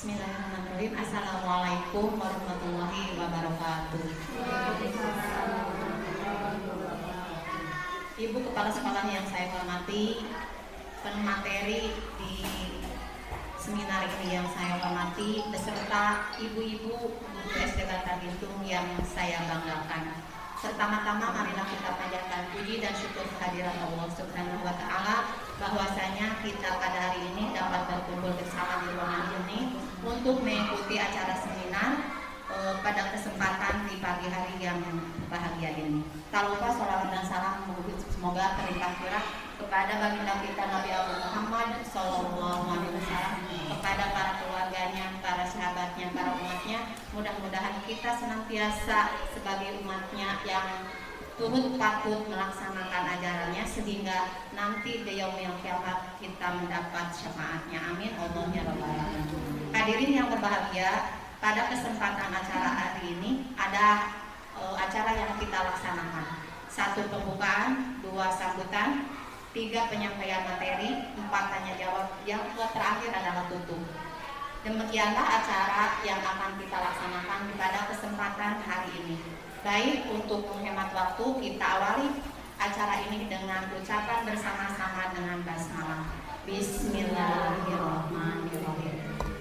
Bismillahirrahmanirrahim. Assalamualaikum warahmatullahi wabarakatuh. Ibu Kepala Sekolah yang saya hormati, pemateri di seminar ini yang saya hormati, beserta ibu-ibu guru SD Bantar Gintung yang saya banggakan. Pertama-tama marilah kita panjatkan puji dan syukur kehadiran Allah Subhanahu wa Ta'ala bahwasanya kita pada hari ini dapat berkumpul bersama di ruangan ini untuk mengikuti acara seminar pada kesempatan di pagi hari yang bahagia ini. Tak lupa sholawat dan salam semoga terlimpah curah kepada baginda kita Nabi Allah Muhammad Sallallahu Alaihi Wasallam, kepada para keluarganya, para sahabatnya, para umatnya. Mudah-mudahan kita senantiasa sebagai umatnya yang turut patuh melaksanakan ajarannya sehingga nanti di yaumil kiamat kita mendapat syafaatnya. Amin. Allah ya rabbal alamin. Hadirin yang berbahagia, pada kesempatan acara hari ini ada acara yang kita laksanakan. 1 pembukaan, 2 sambutan, 3 penyampaian materi, 4 tanya jawab, yang terakhir adalah tutup. Demikianlah acara yang akan kita laksanakan pada kesempatan hari ini. Baik, untuk menghemat waktu, kita awali acara ini dengan ucapan bersama-sama dengan basmalah. Bismillahirrahmanirrahim.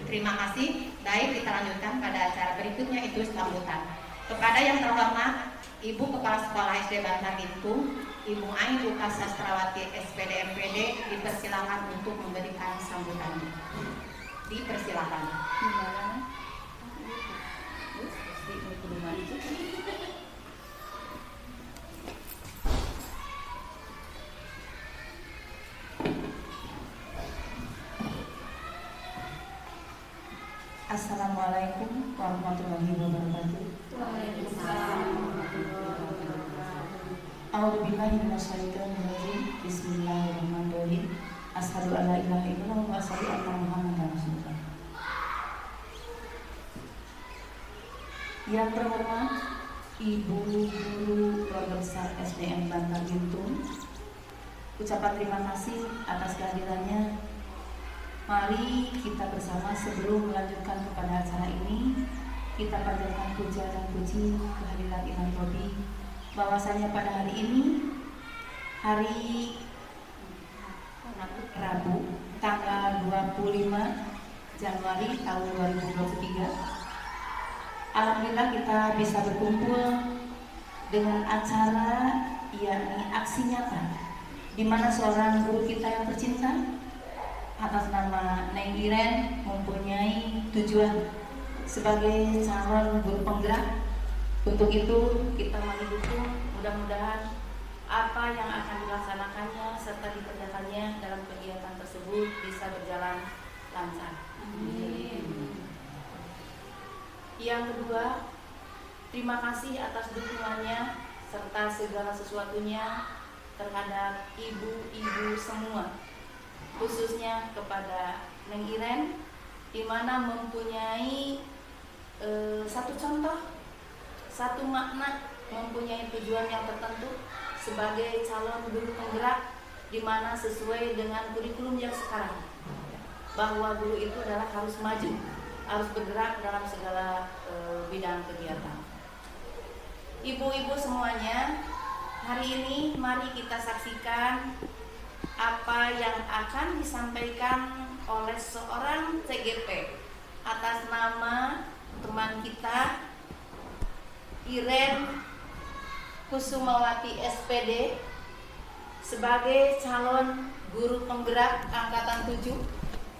Terima kasih. Baik, kita lanjutkan pada acara berikutnya, itu sambutan. Kepada yang terhormat Ibu Kepala Sekolah SD Bantar Gintung, Ibu Ai Lukas Sastrawati SPD MPD, dipersilakan untuk memberikan sambutannya. Dipersilakan. Assalamualaikum warahmatullahi wabarakatuh. Waalaikumsalam. A'udzubillahi minasyaitonir rajim. Bismillahirrahmanirrahim. Asyhadu an la ilaha illallah wa asyhadu anna Muhammadar Rasulullah. Yang terhormat Ibu Guru Keluarga Besar SDN Bantar Gintung, ucapan terima kasih atas kehadirannya. Mari kita bersama sebelum melanjutkan kepada acara ini, kita panjatkan puja dan puji kehadirat Ilahi Rabbi bahwasanya pada hari ini, hari Rabu tanggal 25 Januari tahun 2023, alhamdulillah kita bisa berkumpul dengan acara yakni aksi nyata di mana seorang guru kita yang tercinta atas nama Neng Iren mempunyai tujuan sebagai calon guru penggerak. Untuk itu kita mari dukung, mudah-mudahan apa yang akan dilaksanakannya serta dikerjakannya dalam kegiatan tersebut bisa berjalan lancar. Amin. Yang kedua, terima kasih atas dukungannya serta segala sesuatunya terhadap ibu-ibu semua, khususnya kepada Neng Iren, di mana mempunyai satu contoh, satu makna, mempunyai tujuan yang tertentu sebagai calon guru penggerak, di mana sesuai dengan kurikulum yang sekarang, bahwa guru itu adalah harus maju, harus bergerak dalam segala bidang kegiatan. Ibu-ibu semuanya, hari ini mari kita saksikan apa yang akan disampaikan oleh seorang CGP atas nama teman kita Iren Kusumawati SPD sebagai calon guru penggerak angkatan 7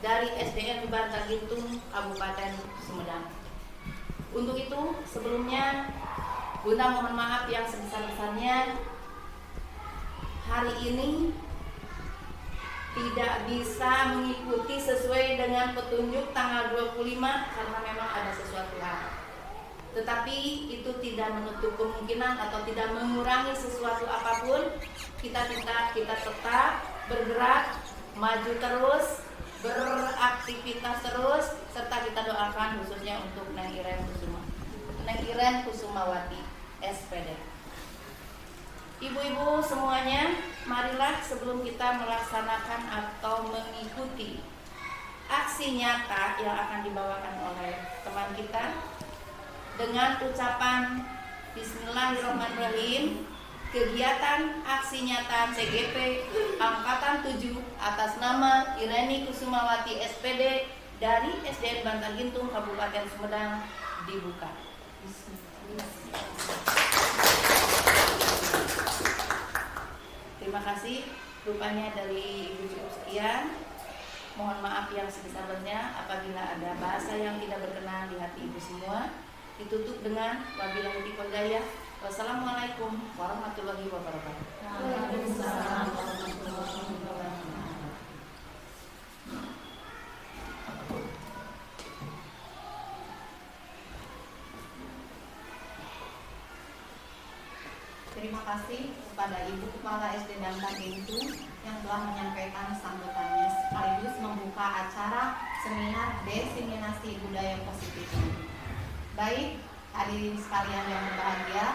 dari SDN Bantar Gintung Kabupaten Sumedang. Untuk itu sebelumnya Bunda mohon maaf yang sebesar-besarnya hari ini tidak bisa mengikuti sesuai dengan petunjuk tanggal 25 karena memang ada sesuatu hal. Tetapi itu tidak menutup kemungkinan atau tidak mengurangi sesuatu apapun. Kita tetap bergerak, maju terus, beraktivitas terus, serta kita doakan khususnya untuk Neng Iren Kusumawati SPD. Ibu-ibu semuanya, marilah sebelum kita melaksanakan atau mengikuti aksi nyata yang akan dibawakan oleh teman kita dengan ucapan Bismillahirrahmanirrahim. Kegiatan aksi nyata CGP Angkatan 7 atas nama Ireni Kusumawati SPD dari SDN Bantar Gintung Kabupaten Sumedang dibuka. Terima kasih. Rupanya dari Ibu cukup sekian. Mohon maaf yang sebesar-besarnya apabila ada bahasa yang tidak berkenan di hati Ibu semua. Ditutup dengan wabillahi taufiq wal hidayah. Wassalamualaikum warahmatullahi wabarakatuh. Waalaikumsalam warahmatullahi wabarakatuh. Terima kasih kepada Ibu Kepala SD Bantar Gintung yang telah menyampaikan sambutannya sekaligus membuka acara seminar diseminasi budaya positif ini. Baik, hadirin sekalian yang berbahagia,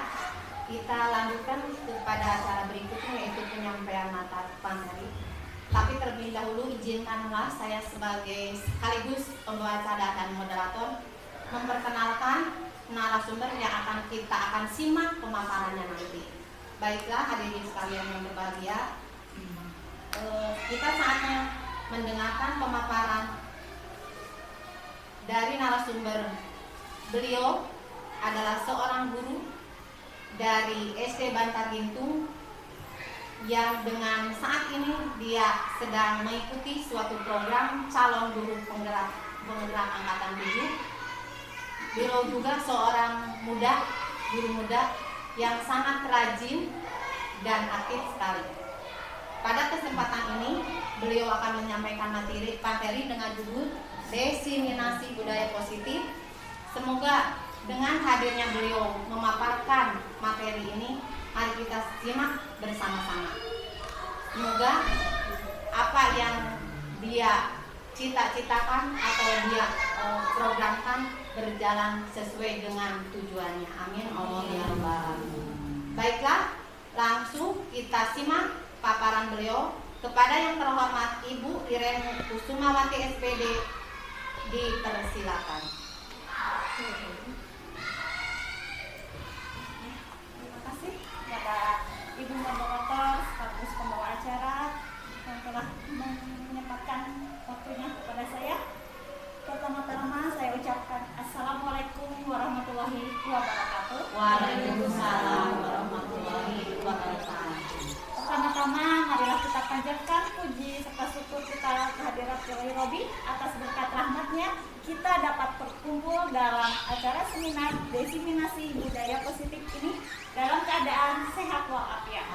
kita lanjutkan kepada acara berikutnya yaitu penyampaian materi. Tapi terlebih dahulu izinkanlah saya sebagai sekaligus pembaca dan moderator memperkenalkan narasumber yang kita akan simak pemaparannya nanti. Baiklah hadirin sekalian yang berbahagia, kita saatnya mendengarkan pemaparan dari narasumber. Beliau adalah seorang guru dari SD Bantar Gintung yang dengan saat ini dia sedang mengikuti suatu program calon guru penggerak angkatan 7. Beliau juga seorang guru muda yang sangat rajin dan aktif sekali. Pada kesempatan ini beliau akan menyampaikan materi dengan judul Diseminasi Budaya Positif. Semoga dengan hadirnya beliau memaparkan materi ini, mari kita simak bersama-sama. Semoga apa yang dia cita-citakan atau dia programkan berjalan sesuai dengan tujuannya. Amin. Allah ya rabbal alamin. Baiklah, langsung kita simak paparan beliau. Kepada yang terhormat Ibu Ireni Kusumawati SPD dipersilakan. Terima kasih kepada Ibu Moderator sekaligus pembawa acara yang telah menyempatkan waktunya kepada saya. Pertama-tama saya ucapkan Assalamualaikum warahmatullahi wabarakatuh. Waalaikumsalam warahmatullahi wabarakatuh. Pertama-tama marilah kita panjatkan puji serta syukur kita kehadirat Ilahi Robbi atas berkat rahmatnya kita dapat berkumpul dalam acara seminar diseminasi budaya positif ini dalam keadaan sehat walafiat.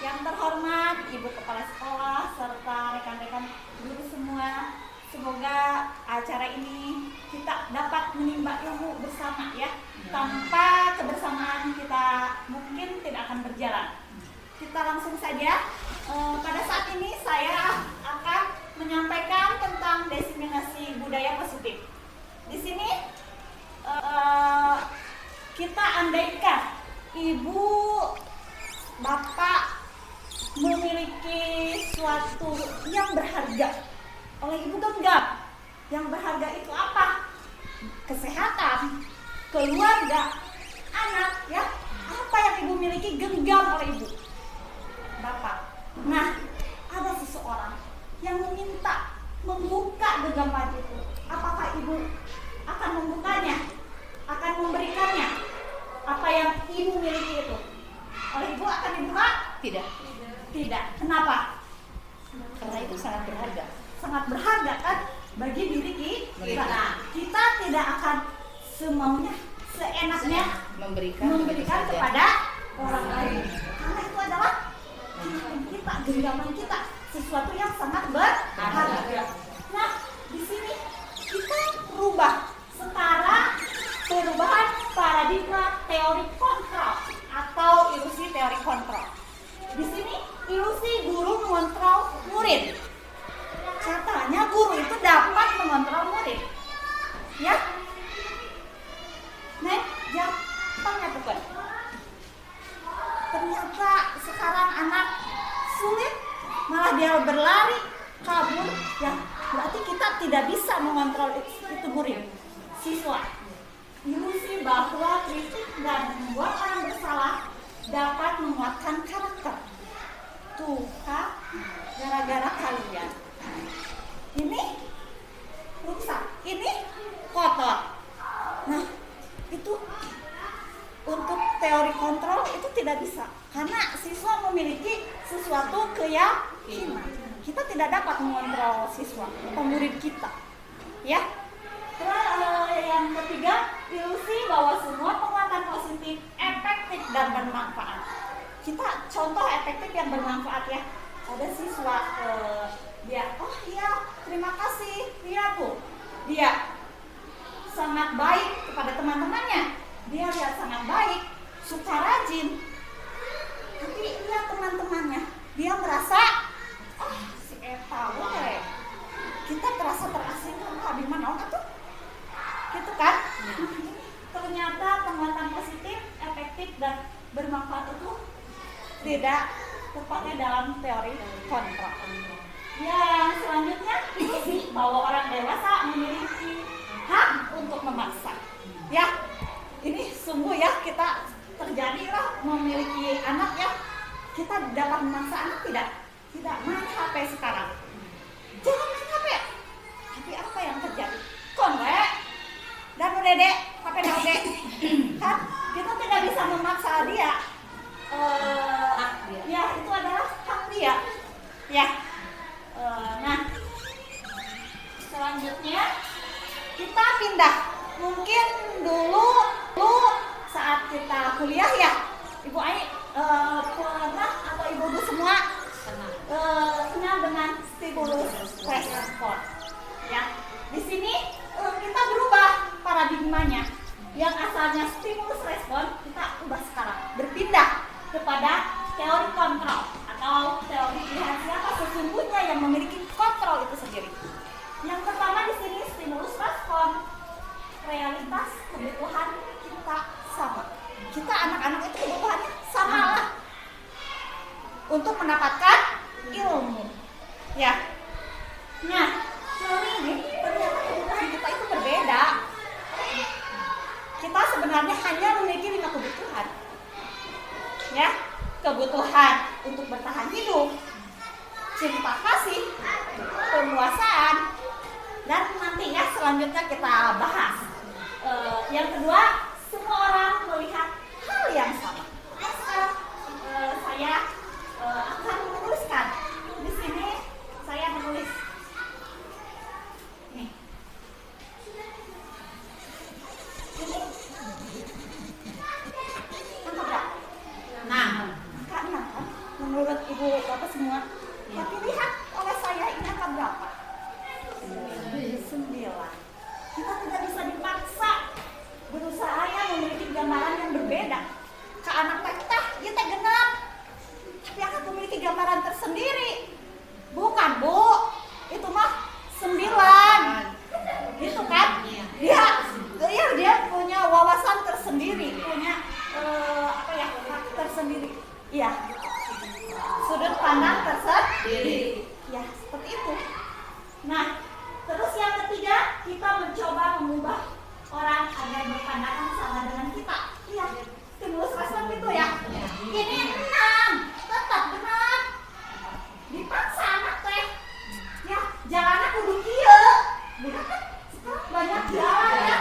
Yang terhormat Ibu Kepala Sekolah serta rekan-rekan guru semua, semoga acara ini kita dapat menimba ilmu bersama ya. Tanpa kebersamaan kita mungkin tidak akan berjalan. Kita langsung saja. Pada saat ini saya akan menyampaikan tentang diseminasi budaya positif. Di sini kita andaikan ibu, bapak memiliki suatu yang berharga, oleh ibu genggam. Yang berharga itu apa? Kesehatan, keluarga, anak, ya. Apa yang ibu miliki genggam oleh ibu, bapak. Nah, ada seseorang yang meminta membuka genggaman itu. Apakah ibu akan membukanya? Akan memberikannya? Apa yang ibu miliki itu oleh ibu akan dibuka? Tidak. Tidak. Kenapa? Karena itu sangat berharga. Sangat berharga kan bagi diri kita. Kita tidak akan semaunya, seenaknya memberikan kepada orang lain. Karena itu adalah kita, genggaman kita, sesuatu yang sangat berharga. Nah, di sini kita rubah setara perubahan paradigma teori kontrol atau ilusi teori kontrol. Di sini ilusi guru mengontrol murid. Katanya guru itu dapat mengontrol murid. Ya? Nek, jangan bukan. Ternyata sekarang anak sulit, malah dia berlari kabur, ya berarti kita tidak bisa mengontrol itu murid, siswa. Ilusi bahwa kritik dan membuat orang bersalah dapat menguatkan karakter. Tuh kan, gara-gara kalian ini rusak, ini kotor. Nah, itu untuk teori kontrol itu tidak bisa karena siswa memiliki sesuatu keyakinan. Kita tidak dapat mengontrol siswa atau murid kita, ya. Terus yang ketiga, ilusi bahwa semua penguatan positif efektif dan bermanfaat. Kita contoh efektif yang bermanfaat ya. Ada siswa dia, oh iya terima kasih, iya Bu, dia sangat baik kepada teman-temannya. Dia lihat sangat baik, suka rajin. Tapi lihat teman-temannya, dia merasa, oh si Eta, kita terasa terasingkan, di mana tuh? Gitu kan? Ternyata penguatan positif, efektif dan bermanfaat itu tidak terpakai dalam teori kontrol. Yang selanjutnya ini sih bahwa orang dewasa memiliki hak untuk memaksa. Ya, ini sungguh ya kita terjadilah memiliki anak ya. Kita dapat memaksa anak tidak main HP sekarang. Jangan main HP. Tapi apa yang terjadi? Konwe dan dedek HP dedek kan kita tidak bisa memaksa dia. Ya itu adalah hak dia. Ya. Nah, selanjutnya kita pindah. Mungkin dulu saat kita kuliah ya, Ibu Ai pernah atau Ibu semua kenal dengan stimulus respon. Ya, di sini kita berubah paradigmanya. Yang asalnya stimulus respon kita ubah sekarang, berpindah kepada teori kontrol atau teori lihat siapa sesungguhnya yang memiliki kontrol itu sendiri. Yang pertama di sini stimulus respon, realitas kebutuhan kita sama. Kita anak-anak itu kebutuhannya sama lah untuk mendapatkan ilmu. Ya. Nah, teori ini ternyata kebutuhan kita itu berbeda. Kita sebenarnya hanya memiliki 5 kebutuhan. Ya, kebutuhan untuk bertahan hidup, cinta kasih, penguasaan, dan nanti ya selanjutnya kita bahas. Yang kedua, semua orang melihat hal yang sama. Nah, sekarang saya akan menuliskan di sini. Saya menulis nih. Ini angka berapa? Nah, Angka 6 kan? Menurut Ibu Bapak semua. Tapi lihat oleh saya ini angka berapa? 9. Kita tidak bisa dipaksa berusaha yang memiliki gambaran yang berbeda. Ke anak kita genap, tapi akan memiliki gambaran tersendiri. Bukan Bu, itu mah 9. Gitu kan? Dia punya wawasan tersendiri, punya hak tersendiri. Iya. Sudut pandang tersendiri. Ya, seperti itu. Nah, terus yang ketiga, kita mencoba mengubah orang agar berpandangan sama dengan kita. Iya, stimulus respon itu ya. Ini 6, tetap benar. Dipaksa anak teh. Ya, jalannya kudu kieu. Benar kan? Sekarang banyak jalan ya.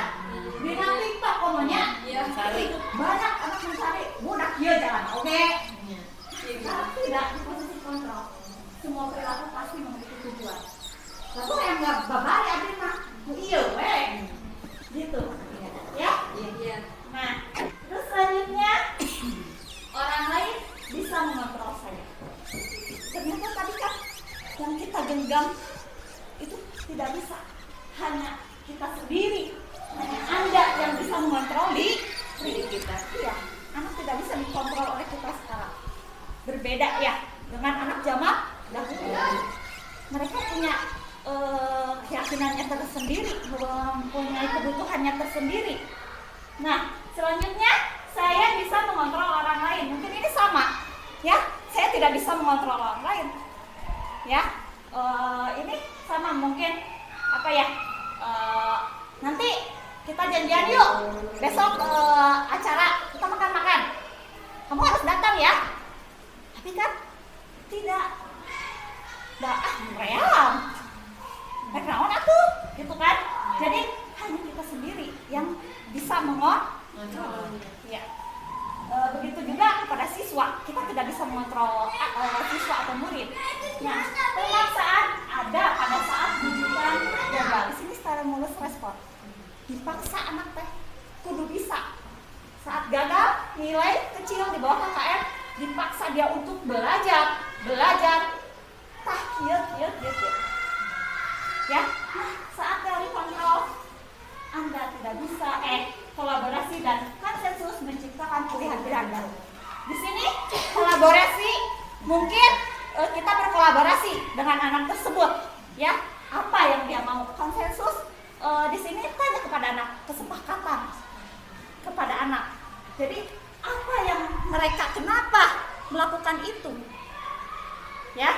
Dina TikTok pokoknya. Cari. Banyak anak mencari budak kieu jalan. Oke. Kalau tidak di posisi kontrol, semua perilaku pasti memiliki tujuan. Lalu yang nggak babari abdi mah, iya weh, gitu, ya. Iya. Nah, terus selanjutnya orang lain bisa mengontrol saya. Ternyata tadi kan yang kita genggam itu tidak bisa, hanya kita sendiri, hanya Anda yang bisa mengontrol diri kita. Iya, anak tidak bisa dikontrol oleh kita sekarang. Berbeda ya dengan anak zaman dahulu. Mereka punya keyakinannya tersendiri, mempunyai kebutuhannya tersendiri. Nah, selanjutnya saya bisa mengontrol orang lain. Mungkin ini sama, ya. Saya tidak bisa mengontrol orang lain, ya. ini sama mungkin apa ya? Nanti kita janjian yuk besok acara kita makan-makan. Kamu harus datang ya. Tapi kan tidak real. Background atuh, gitu kan? Jadi hanya kita sendiri yang bisa mengontrol. Ya. Begitu juga kepada siswa, kita tidak bisa mengontrol siswa atau murid. Nah, pemaksaan ada pada saat rujukan gagal. Di sini stimulus respon. Dipaksa anak teh kudu bisa. Saat gagal nilai kecil di bawah KKM, dipaksa dia untuk belajar. Tah kieu. Ya, nah, saat teori kontrol Anda tidak bisa kolaborasi dan konsensus menciptakan pilihan-pilihan baru. Di sini kolaborasi mungkin kita berkolaborasi dengan anak tersebut, ya. Apa yang dia mau? Konsensus di sini tanya kepada anak, kesepakatan kepada anak. Jadi apa yang mereka kenapa melakukan itu? Ya.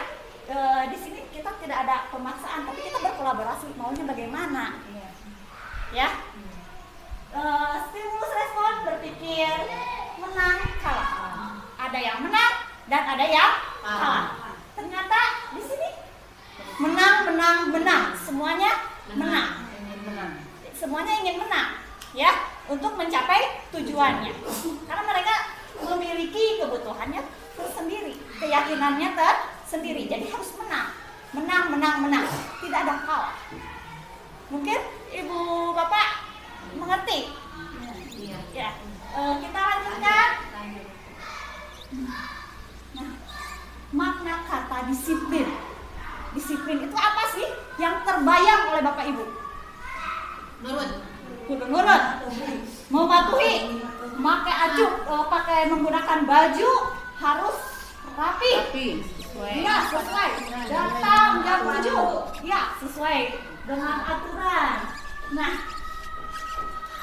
Di sini kita tidak ada pemaksaan, tapi kita berkolaborasi maunya bagaimana, ya. Stimulus respon berpikir menang kalah. Ada yang menang dan ada yang kalah. Ternyata di sini menang, semuanya menang. Semuanya ingin menang, ya, untuk mencapai tujuannya. Karena mereka memiliki kebutuhannya tersendiri, keyakinannya tersendiri. Jadi harus menang. Tidak ada kalah. Mungkin ibu bapak mengerti? Ya. Kita lanjutkan. Nah, makna kata disiplin. Disiplin itu apa sih yang terbayang oleh bapak ibu? Nurut. Mematuhi. Pakai menggunakan baju harus rapi. Ya, sesuai. Datang jam 7. Ya, sesuai dengan aturan. Nah,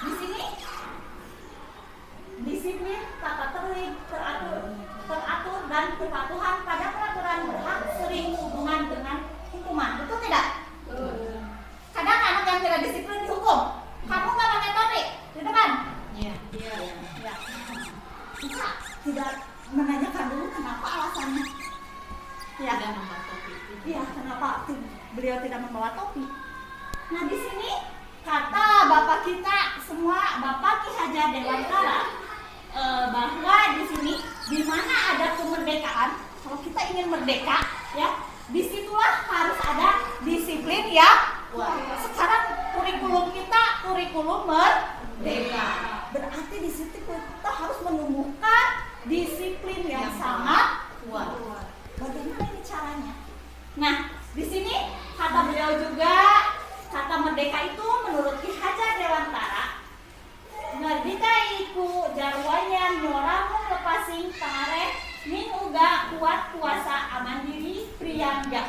di sini disiplin, tata tertib, teratur dan kepatuhan pada peraturan berhak sering hubungan dengan hukuman. Betul tidak? Kadang anak yang tidak disiplin dihukum. Kamu nggak pakai topi di depan? Iya. Kita tidak menanyakan dulu kenapa alasannya. Ya. Iya, kenapa beliau tidak membawa topi? Nah, di sini kata bapak kita semua, Bapak Ki Hajar Dewantara, bahwa di sini di mana ada kemerdekaan, kalau kita ingin merdeka, ya, disitulah harus ada disiplin ya. Sekarang kurikulum kita kurikulum merdeka. Berarti di situ kita harus menumbuhkan disiplin yang sangat kuat. Bagaimana ini caranya? Nah, di sini kata beliau juga, kata merdeka itu menurut Ki Hajar Dewantara, merdeka iku jarwanya nyoramu lepasing pangareh min uga kuat kuasa aman diri priyangga.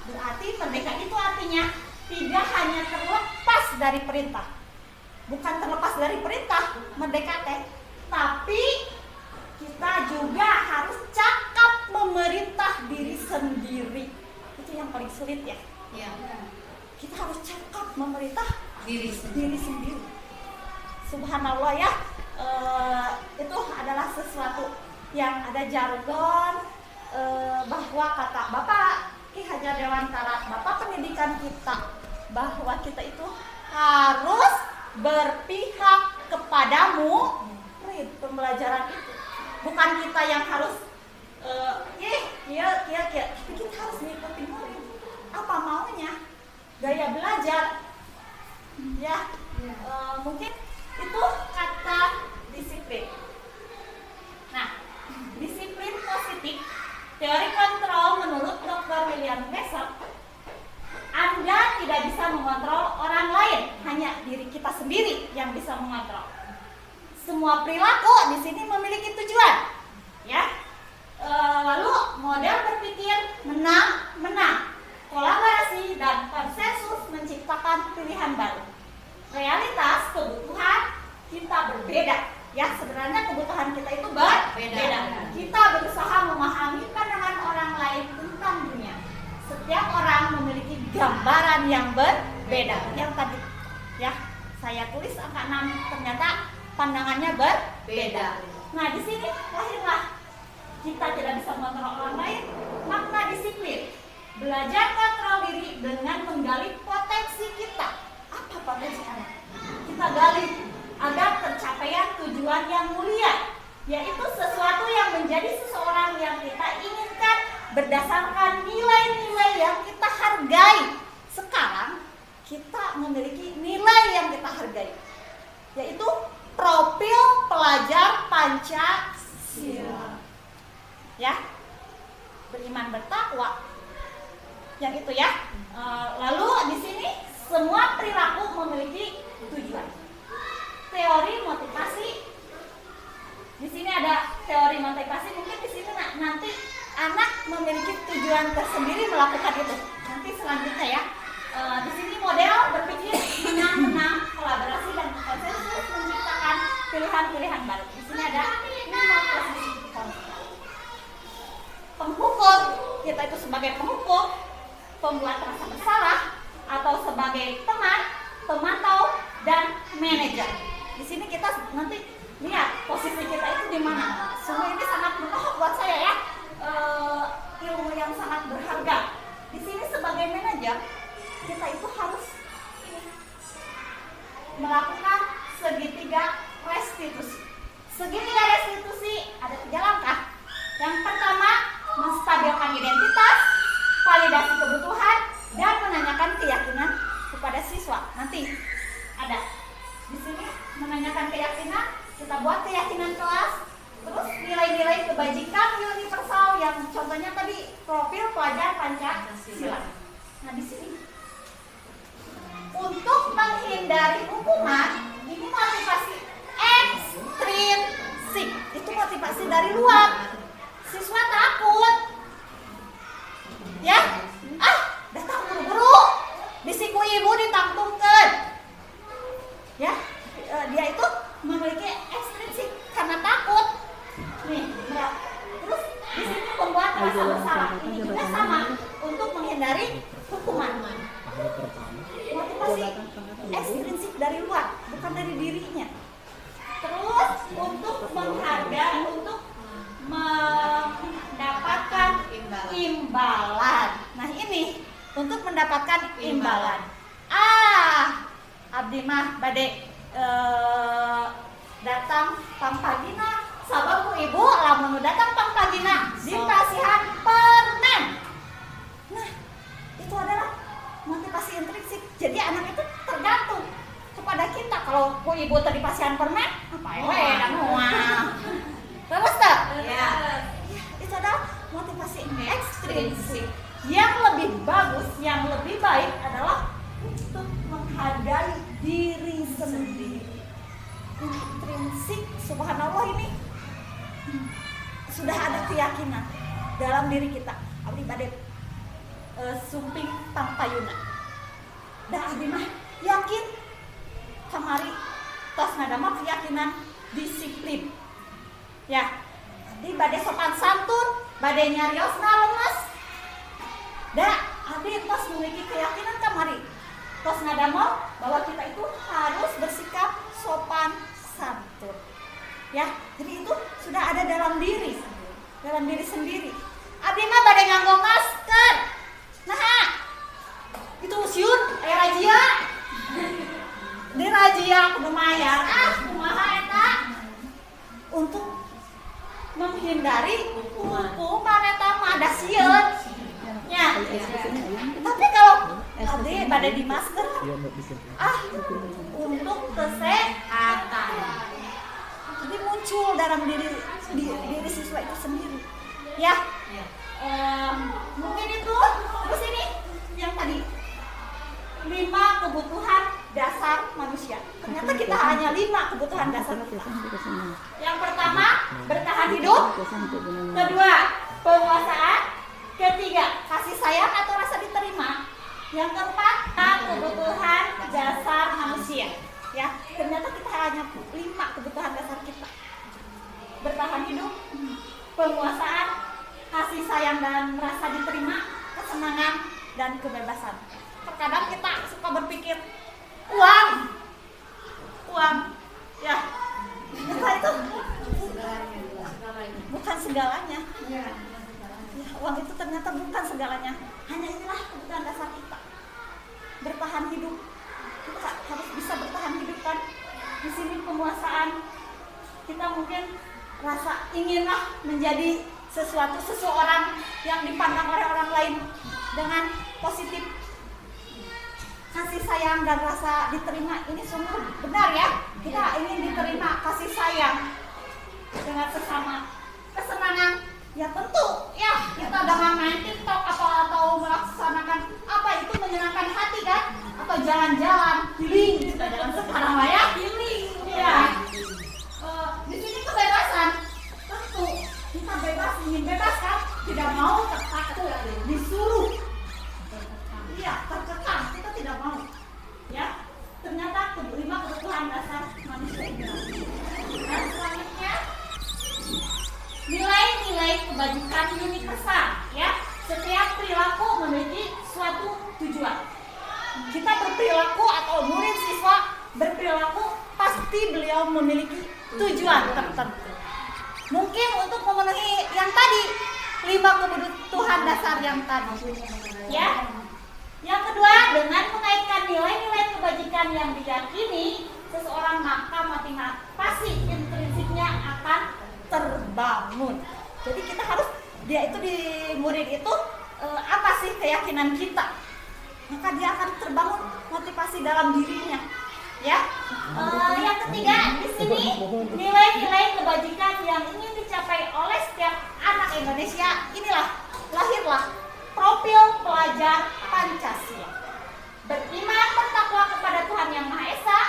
Berarti merdeka itu artinya tidak hanya terlepas dari perintah. Bukan terlepas dari perintah merdeka teh, tapi kita juga harus cakap memerintah diri sendiri. Itu yang paling sulit ya. Kita harus cakap memerintah diri sendiri. Subhanallah ya, itu adalah sesuatu yang ada jargon, bahwa kata Bapak Ki Hajar Dewantara, Bapak pendidikan kita, bahwa kita itu harus berpihak kepada murid. Pembelajaran itu bukan kita yang harus tapi kita harus mengikuti murid. Apa maunya, gaya belajar, ya. Mungkin itu kata disiplin. Nah, disiplin positif, teori kontrol menurut Dr. William Besser, Anda tidak bisa mengontrol orang lain, hanya diri kita sendiri yang bisa mengontrol. Semua perilaku di sini memiliki tujuan, ya. Lalu model berpikir menang, kolaborasi dan konsensus menciptakan pilihan baru. Realitas kebutuhan kita berbeda, ya. Sebenarnya kebutuhan kita itu berbeda. Kita berusaha memahami pandangan orang lain tentang dunia. Setiap orang gambaran yang berbeda. Yang tadi ya saya tulis angka 6 ternyata pandangannya berbeda. Nah, di sini lahirlah kita tidak bisa mengontrol orang lain. Makna disiplin, belajar kontrol diri dengan menggali potensi kita. Apa potensi anak? Kita gali agar tercapaian tujuan yang mulia, yaitu sesuatu yang menjadi seseorang yang kita inginkan berdasarkan nilai-nilai yang kita hargai. Sekarang kita memiliki nilai yang kita hargai, yaitu profil pelajar Pancasila. Ya, beriman bertakwa, yang itu ya. Lalu di sini semua perilaku memiliki tujuan. Teori motivasi. Di sini ada teori motivasi. Mungkin di sini nanti anak memiliki tujuan tersendiri melakukan itu. Nanti selanjutnya ya. Di sini model berpikir menang-menang, kolaborasi dan konsensus menciptakan pilihan-pilihan baru. Di sini ada 5 posisi kontrol. Penghukum, kita itu sebagai penghukum, pembuat rasa bersalah, atau sebagai teman, pemantau, dan manajer. Di sini kita nanti lihat posisi kita itu di mana. Semua ini sangat berkah buat saya ya, ilmu yang sangat berharga. Di sini sebagai manajer, kita itu harus melakukan segitiga restitusi. Segitiga restitusi ada 3 langkah. Yang pertama, menstabilkan identitas, validasi kebutuhan, dan menanyakan keyakinan kepada siswa. Nanti ada di sini menanyakan keyakinan, kita buat keyakinan kelas, terus nilai-nilai kebajikan universal yang contohnya tadi profil pelajar Pancasila. Nah, di sini untuk menghindari hukuman, ini motivasi ekstrinsik, itu motivasi dari luar. Siswa takut, ya, datang buru-buru, bisiku ibu ditangtungkan, ya, dia itu memiliki ekstrinsik karena takut. Nih, terus di sini pembuat rasa bersalah, ini juga sama untuk menghindari hukuman. Motivasi ekstrinsik dari luar, bukan dari dirinya. Terus untuk menghargai, untuk mendapatkan imbalan. Nah, ini untuk mendapatkan imbalan. Abdi mah bade datang pangpagina, sababu ibu lamun datang pangpagina dikasihan permen. Nah, itu adalah motivasi intrinsik. Jadi anak itu tergantung kepada kita. Kalau ku ibu tadi pasihan permen, apa ya dan mual. Terus tak? Ya. Itu adalah motivasi ekstrinsik. Yang lebih bagus, yang lebih baik adalah untuk menghargai diri sendiri. Intrinsik, subhanallah, ini sudah ada keyakinan dalam diri kita. Abdi bade sumping pangpayuna. Da abdi mah yakin kamari tos ngadama keyakinan disiplin. Ya, abdi bade sopan santun, bade nyariosna lemes. Da abdi tos memiliki keyakinan kamari tos ngadama bahwa kita itu harus bersikap sopan santun. Ya, jadi itu sudah ada dalam diri sendiri. Abdi mah bade nganggo masker. Nah, itu siun aya razia. Di razia kudu mayar. Kumaha eta? Untuk menghindari hukuman eta mah ada sieun. Ya. Tapi kalau abdi bade di masker, untuk kesehatan. Jadi muncul dalam diri siswa itu sendiri. Ya. Mungkin itu. Terus ini yang tadi 5 kebutuhan dasar manusia. Ternyata kita hanya 5 kebutuhan dasar kita. Yang pertama, bertahan hidup. Kedua, penguasaan. Ketiga, kasih sayang atau rasa diterima. Yang keempat, kebutuhan dasar manusia. Ya, ternyata kita hanya 5 kebutuhan dasar kita. Bertahan hidup, penguasaan, kasih sayang dan rasa diterima, kesenangan, dan kebebasan. Terkadang kita suka berpikir uang, ya, apa itu? Bukan segalanya. Ya, uang itu ternyata bukan segalanya. Hanya inilah kebutuhan dasar kita. Bertahan hidup, kita harus bisa bertahan hidup kan. Di sini penguasaan, kita mungkin rasa inginlah menjadi seseorang yang dipandang oleh orang lain dengan positif, kasih sayang dan rasa diterima. Ini sungguh benar ya, kita ingin diterima kasih sayang dengan sesama. Kesenangan ya tentu ya, kita dengan main TikTok atau melaksanakan apa itu menyenangkan hati kan, atau jalan-jalan healing, kita jalan sekarang lah ya, healing ya. Di sini kebebasan, tentu kita bebas, ingin bebas kan, tidak mau terpaku, disuruh, iya terkekang, kita tidak mau ya. Ternyata kelima kebutuhan dasar manusia. Dan selanjutnya nilai-nilai kebajikan universal ya. Setiap perilaku memiliki suatu tujuan. Kita berperilaku atau murid siswa berperilaku, pasti beliau memiliki tujuan tertentu. Mungkin untuk memenuhi yang tadi, 5 kebutuhan dasar yang tadi ya. Yang kedua, dengan mengaitkan nilai-nilai kebajikan yang diyakini seseorang, maka motivasi intrinsiknya akan terbangun. Jadi kita harus, dia itu di murid itu apa sih keyakinan kita, maka dia akan terbangun motivasi dalam dirinya ya. Yang ketiga, di sini nilai-nilai kebajikan yang ingin dicapai oleh setiap anak Indonesia, inilah lahirlah profil pelajar Pancasila. Beriman bertakwa kepada Tuhan Yang Maha Esa,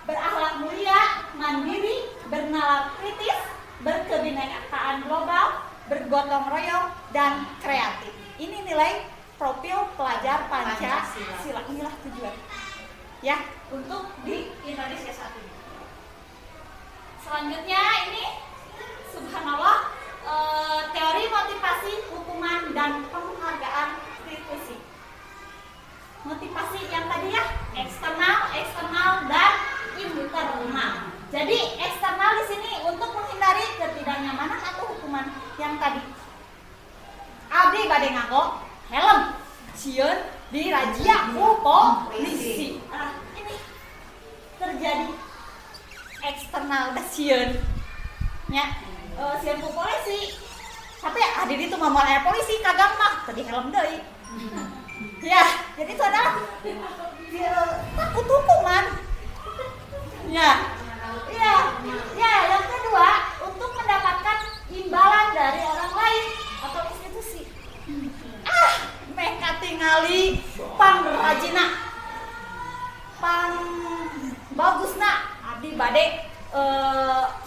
berakhlak mulia, mandiri, bernalar kritis, berkebinekaan global, bergotong royong, dan kreatif. Ini nilai profil pelajar Pancasila. Inilah tujuan ya untuk di Indonesia saat ini. Selanjutnya ini subhanallah, teori motivasi, hukuman, dan penghargaan restitusi. Motivasi yang tadi ya, eksternal dan internal. Jadi eksternal di sini untuk menghindari ketidaknyamanan atau hukuman yang tadi. Abdi bade nganggo helm, sieun di razia ku polisi. Ini terjadi eksternal da sieun nya, sieun ku polisi. Tapi adik itu mah aya polisi kagak mah tadi helm deui. Ya, jadi itu adalah takut hukuman. Ya. Ya, yang kedua, untuk mendapatkan imbalan dari orang lain atau institusi. Mereka tingali pangrajina, pang bagusna, abdi bade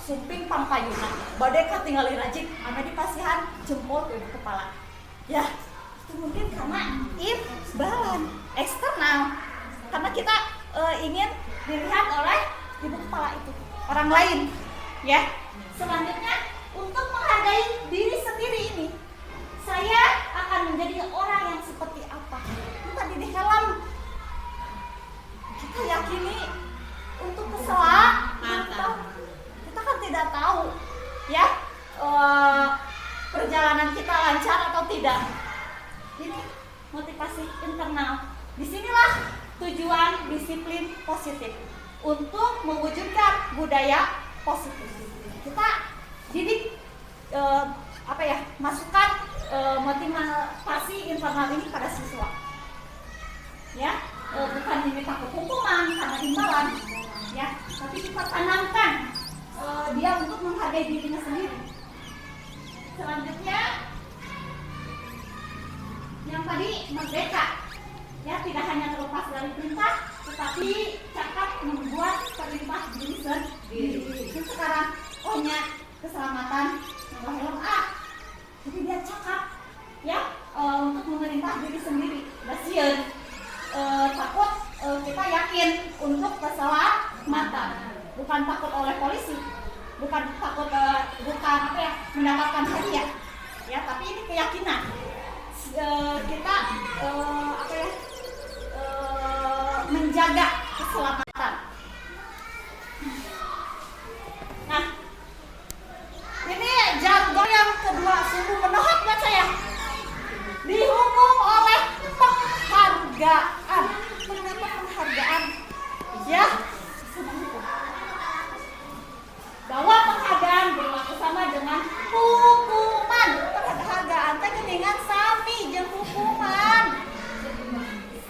suping pangpayuna, bade katingali rajin, ame dipasihan jempol ke kepala. Ya, itu mungkin karena imbalan eksternal, karena kita ingin dilihat oleh ibu kepala itu, orang lain ya. Selanjutnya, untuk menghargai diri sendiri ini, saya akan menjadi orang yang seperti apa. Itu tadi di helm kita yakini untuk keselamatan. Kita kan tidak tahu ya, perjalanan kita lancar atau tidak. Ini motivasi internal. Disinilah tujuan disiplin positif untuk mewujudkan budaya positif. Kita didik masukkan motivasi internal ini pada siswa. Ya, bukan diminta hukuman karena imbalan, ya, tapi kita tanamkan dia untuk menghargai dirinya sendiri. Selanjutnya, yang tadi merdeka, ya, tidak hanya terlepas dari perintah, tetapi cakap membuat perintah diri sendiri. Sekarang ohnya keselamatan helm jadi dia cakap ya, untuk memerintah diri sendiri. Basieun takut, kita yakin untuk keselamatan, bukan takut oleh polisi, bukan takut mendapatkan hadiah ya, tapi ini keyakinan kita menjaga keselamatan. Nah, ini jargon yang kedua sungguh menohok buat saya. Dihukum oleh penghargaan. Kenapa penghargaan? Ya, bahwa penghargaan berlaku sama dengan hukuman. Penghargaan teh geuningan sami jeung hukuman.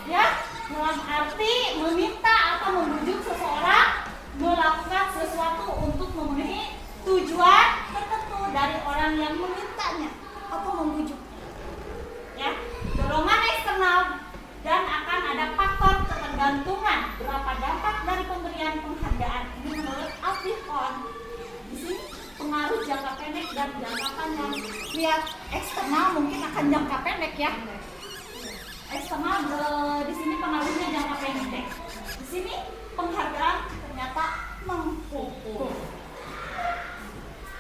Ya, dalam arti meminta atau membujuk seseorang melakukan sesuatu untuk memenuhi tujuan tertentu dari orang yang memintanya atau membujuknya. Ya, dorongan eksternal dan akan ada faktor ketergantungan berapa dampak dari pemberian penghargaan ini menurut Alfihon. Di sini pengaruh jangka pendek dan jangka panjang. Lihat eksternal mungkin akan jangka pendek ya. Eksternal di sini pengaruhnya jangka pendek. Di sini penghargaan ternyata menghukum.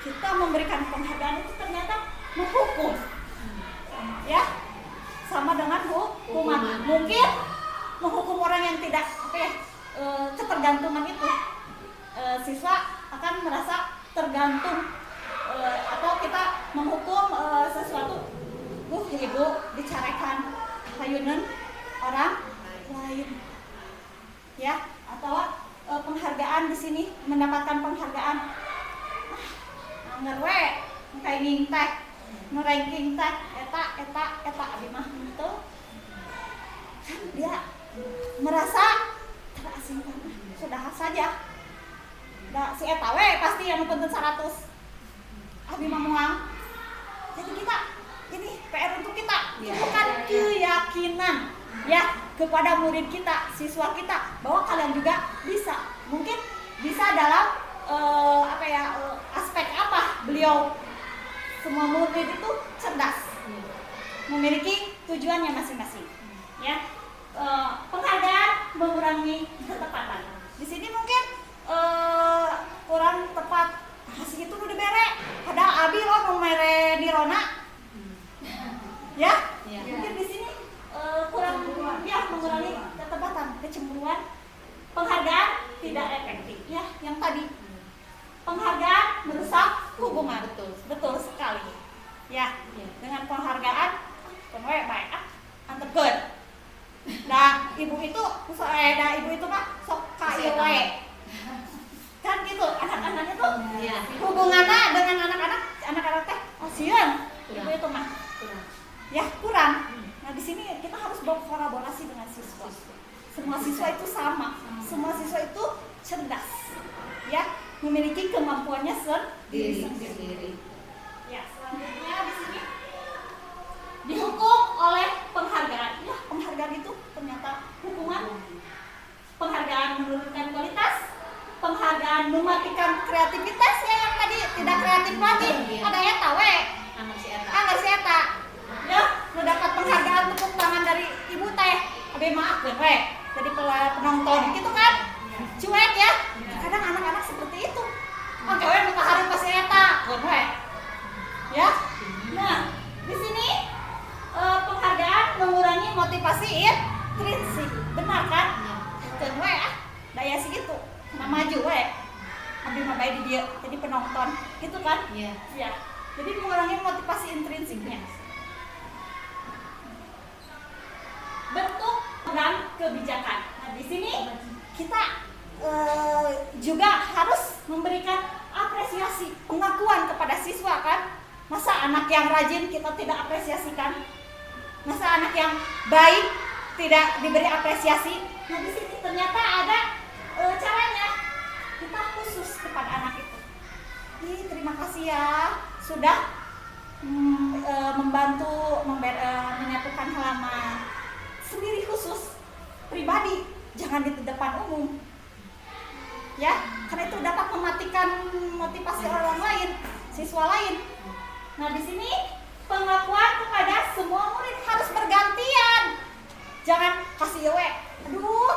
Kita memberikan penghargaan itu ternyata menghukum. Ya, sama dengan hukuman. Mungkin menghukum orang yang tidak ketergantungan itu, siswa akan merasa tergantung, atau kita menghukum sesuatu, ibu dicarekan hayunan orang lain, ya, atau penghargaan di sini mendapatkan penghargaan, ngerwe kayak teh ngeranking teh eta abi mah gitu kan dia merasa terasingkan, sudah saja da si eta we pasti yang punten 100 abi mah moal. Jadi kita ini PR untuk kita bukan keyakinan ya kepada murid kita, siswa kita bahwa kalian juga bisa, mungkin bisa dalam aspek apa beliau. Semua murid itu cerdas, memiliki tujuannya masing-masing. Ya, penghargaan mengurangi ketepatan. Di sini mungkin kurang tepat. Hasil itu udah bere. Padahal abi lo mau mere di Rona. Ya, mungkin di sini kurang ya mengurangi ketepatan, kecemburuan. Penghargaan tidak efektif. Ya, yang tadi. Penghargaan merusak hubungan. Betul sekali. Ya, dengan penghargaan pengwe baik antepkeun. Nah, ibu itu mah sok ka ieu wae. Kan gitu, anak-anak itu hubungannya dengan anak-anak teh sieun. Ibu itu mah ya kurang. Nah, di sini kita harus berkolaborasi dengan siswa. Semua siswa itu sama. Semua siswa itu cerdas. Ya, memiliki kemampuannya sendiri. Ya, selanjutnya di sini dihukum oleh penghargaan. Ya, penghargaan itu ternyata hukuman. Penghargaan menurunkan kualitas, penghargaan mematikan kreativitas ya yang tadi tidak kreatif lagi. Ada eta we. Anggar si eta. Ya, lu dapat penghargaan tepuk tangan dari ibu teh. Abi maafkeun we. Jadi penonton gitu kan. Cuek ya. Kadang anak-anak seperti itu. Oke, we muka hari pas eta, we. Ya. Nah, di sini penghargaan mengurangi motivasi intrinsik. Benar kan? Keun we daya sih gitu. Nah, maju we. Abi mah bae di dia jadi penonton. Gitu kan? Iya. Ya. Jadi mengurangi motivasi intrinsiknya. Bentuk dan kebijakan. Nah, di sini kita juga harus memberikan apresiasi, pengakuan kepada siswa kan. Masa anak yang rajin kita tidak apresiasikan? Masa anak yang baik tidak diberi apresiasi? Nah, di sini ternyata ada caranya. Kita khusus kepada anak itu. Terima kasih ya sudah membantu menyapukan halaman. Sendiri khusus, pribadi, jangan di depan umum. Ya, karena itu dapat mematikan motivasi orang lain, siswa lain. Nah, di sini pengakuan kepada semua murid harus bergantian. Jangan kasih we, aduh,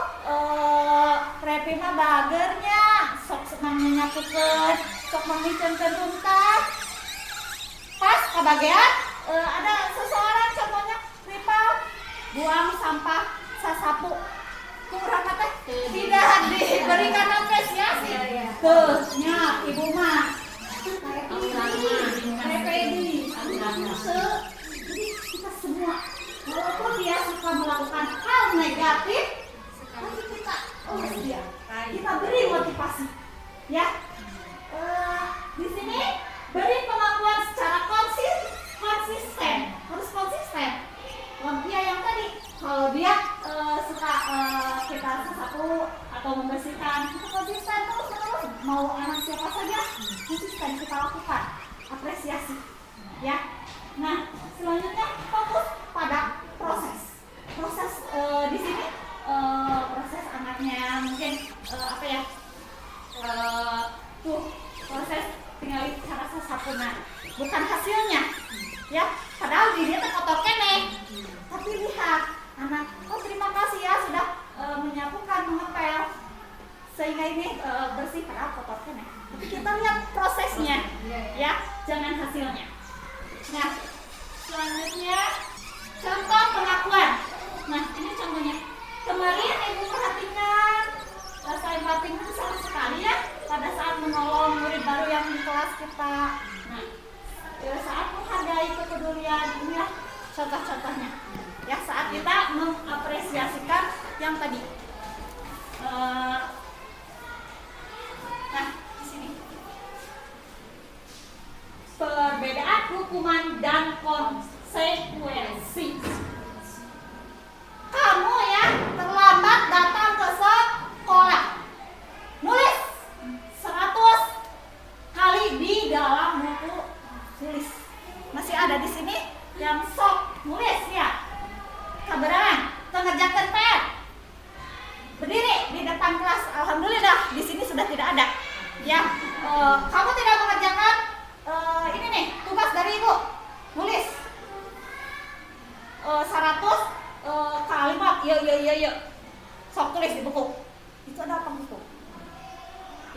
Repi mah bagernya, sok senang menyapukeun, sok menghiceunkeun tuntas. Pas kebagian ada seseorang contohnya Ripal buang sampah sasapu kekurangan teh tidak diberikan apresiasi. Tuh, nya ibu mah Pedi. Jadi kita semua, walaupun dia suka melakukan hal negatif, tapi kita beri motivasi, ya. Di sini beri pengakuan secara konsisten, harus konsisten. Ya yang tadi, kalau dia suka kita sesuatu atau membersihkan, kita konsisten terus. Mau anak siapa saja, konsisten kita lakukan, apresiasi, ya. Nah, selanjutnya fokus pada proses di sini proses anaknya mungkin proses tinggal cara sesapuna, bukan hasilnya, ya. Padahal dirinya terkotor kene, tapi lihat anak, oh terima kasih ya sudah menyapukan, mengepel sehingga ini bersih, padahal kotor kene. Tapi kita lihat prosesnya, ya, jangan hasilnya. Nah, selanjutnya contoh pengakuan. Nah, ini contohnya. Kemarin ibu perhatikan rasa empati itu sangat sekali ya pada saat menolong murid baru yang di kelas kita. Nah, saat menghargai kepedulian, inilah contoh-contohnya. Ya, saat kita mengapresiasikan yang tadi. Nah, di sini. Perbedaan hukuman dan konsekuensi. Kamu ya terlambat datang ke sekolah, nulis 100 kali di dalam buku tulis. Masih ada di sini yang sok nulis ya. Kebenaran, mengerjakan PR. Berdiri di depan kelas. Alhamdulillah di sini sudah tidak ada. Ya, kamu tidak mengerjakan ini nih tugas dari ibu, nulis 100 kalimat, iya, sok tulis di buku. Itu ada apa buku?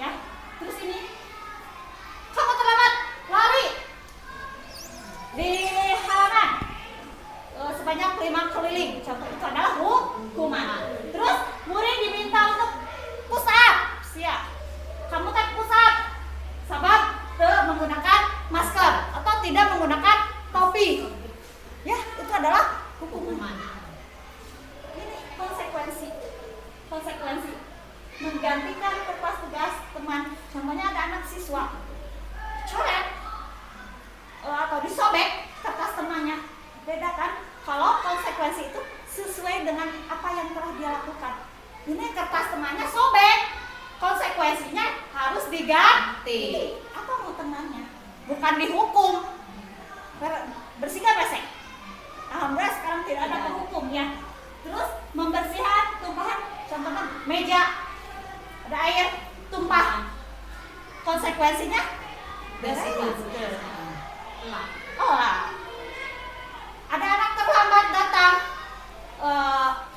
Ya, terus ini, kamu terlambat, lari di halaman sebanyak 5 keliling. Contoh itu adalah hukuman. Terus murid diminta untuk push up, siap. Kamu tak push up, sebab menggunakan masker atau tidak menggunakan topi. Ya, itu adalah hukuman. Ini konsekuensi menggantikan kertas tugas teman. Contohnya ada anak siswa coret atau disobek kertas temannya. Beda kan? Kalau konsekuensi itu sesuai dengan apa yang telah dia lakukan. Ini kertas temannya sobek, konsekuensinya harus diganti. Apa mau temannya? Bukan dihukum. Bersihkan WC. Alhamdulillah sekarang tidak ada penghukum ya. Terus membersihkan tumpahan, contohnya meja ada air tumpah, konsekuensinya bersihkan. Ada anak terlambat datang,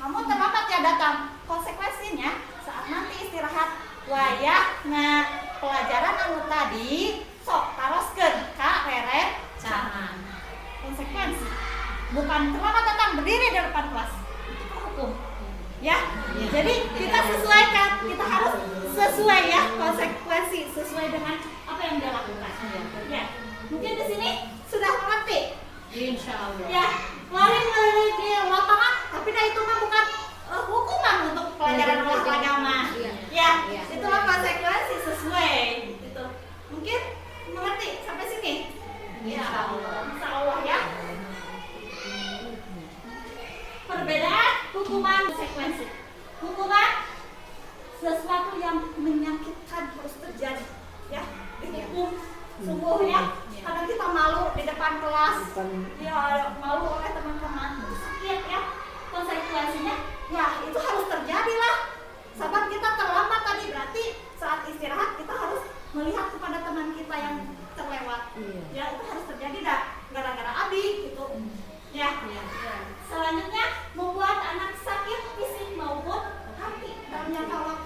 kamu terlambat ya datang, konsekuensinya saat nanti istirahat wayahna pelajaran anu tadi sok taroskeun ka rerencangan. Konsekuensi, bukan terlambat datang berdiri di depan kelas, itu hukum ya. Jadi kita sesuaikan, kita harus sesuai ya, konsekuensi sesuai dengan apa yang dia lakukan ya. Mungkin di sini sudah mengerti, insya Allah ya. Lari di lapangan, tapi itu mah bukan hukuman untuk pelajaran olahraga mah ya. Itulah konsekuensi sesuai itu. Mungkin mengerti sampai sini ya. Insya Allah ya. Perbedaan hukuman konsekuensi. Hukuman sesuatu yang menyakitkan harus terjadi ya. Dihukum sungguhnya. Kadang kita malu di depan kelas, ya malu oleh teman-teman, sakit ya. Konsekuensinya ya itu harus terjadi lah. Sahabat kita terlambat tadi, berarti saat istirahat kita harus melihat kepada teman kita yang terlewat. Ya itu harus terjadi dah, gara-gara abi gitu ya. Selanjutnya membuat anak sakit fisik maupun hati. Dan yang kalau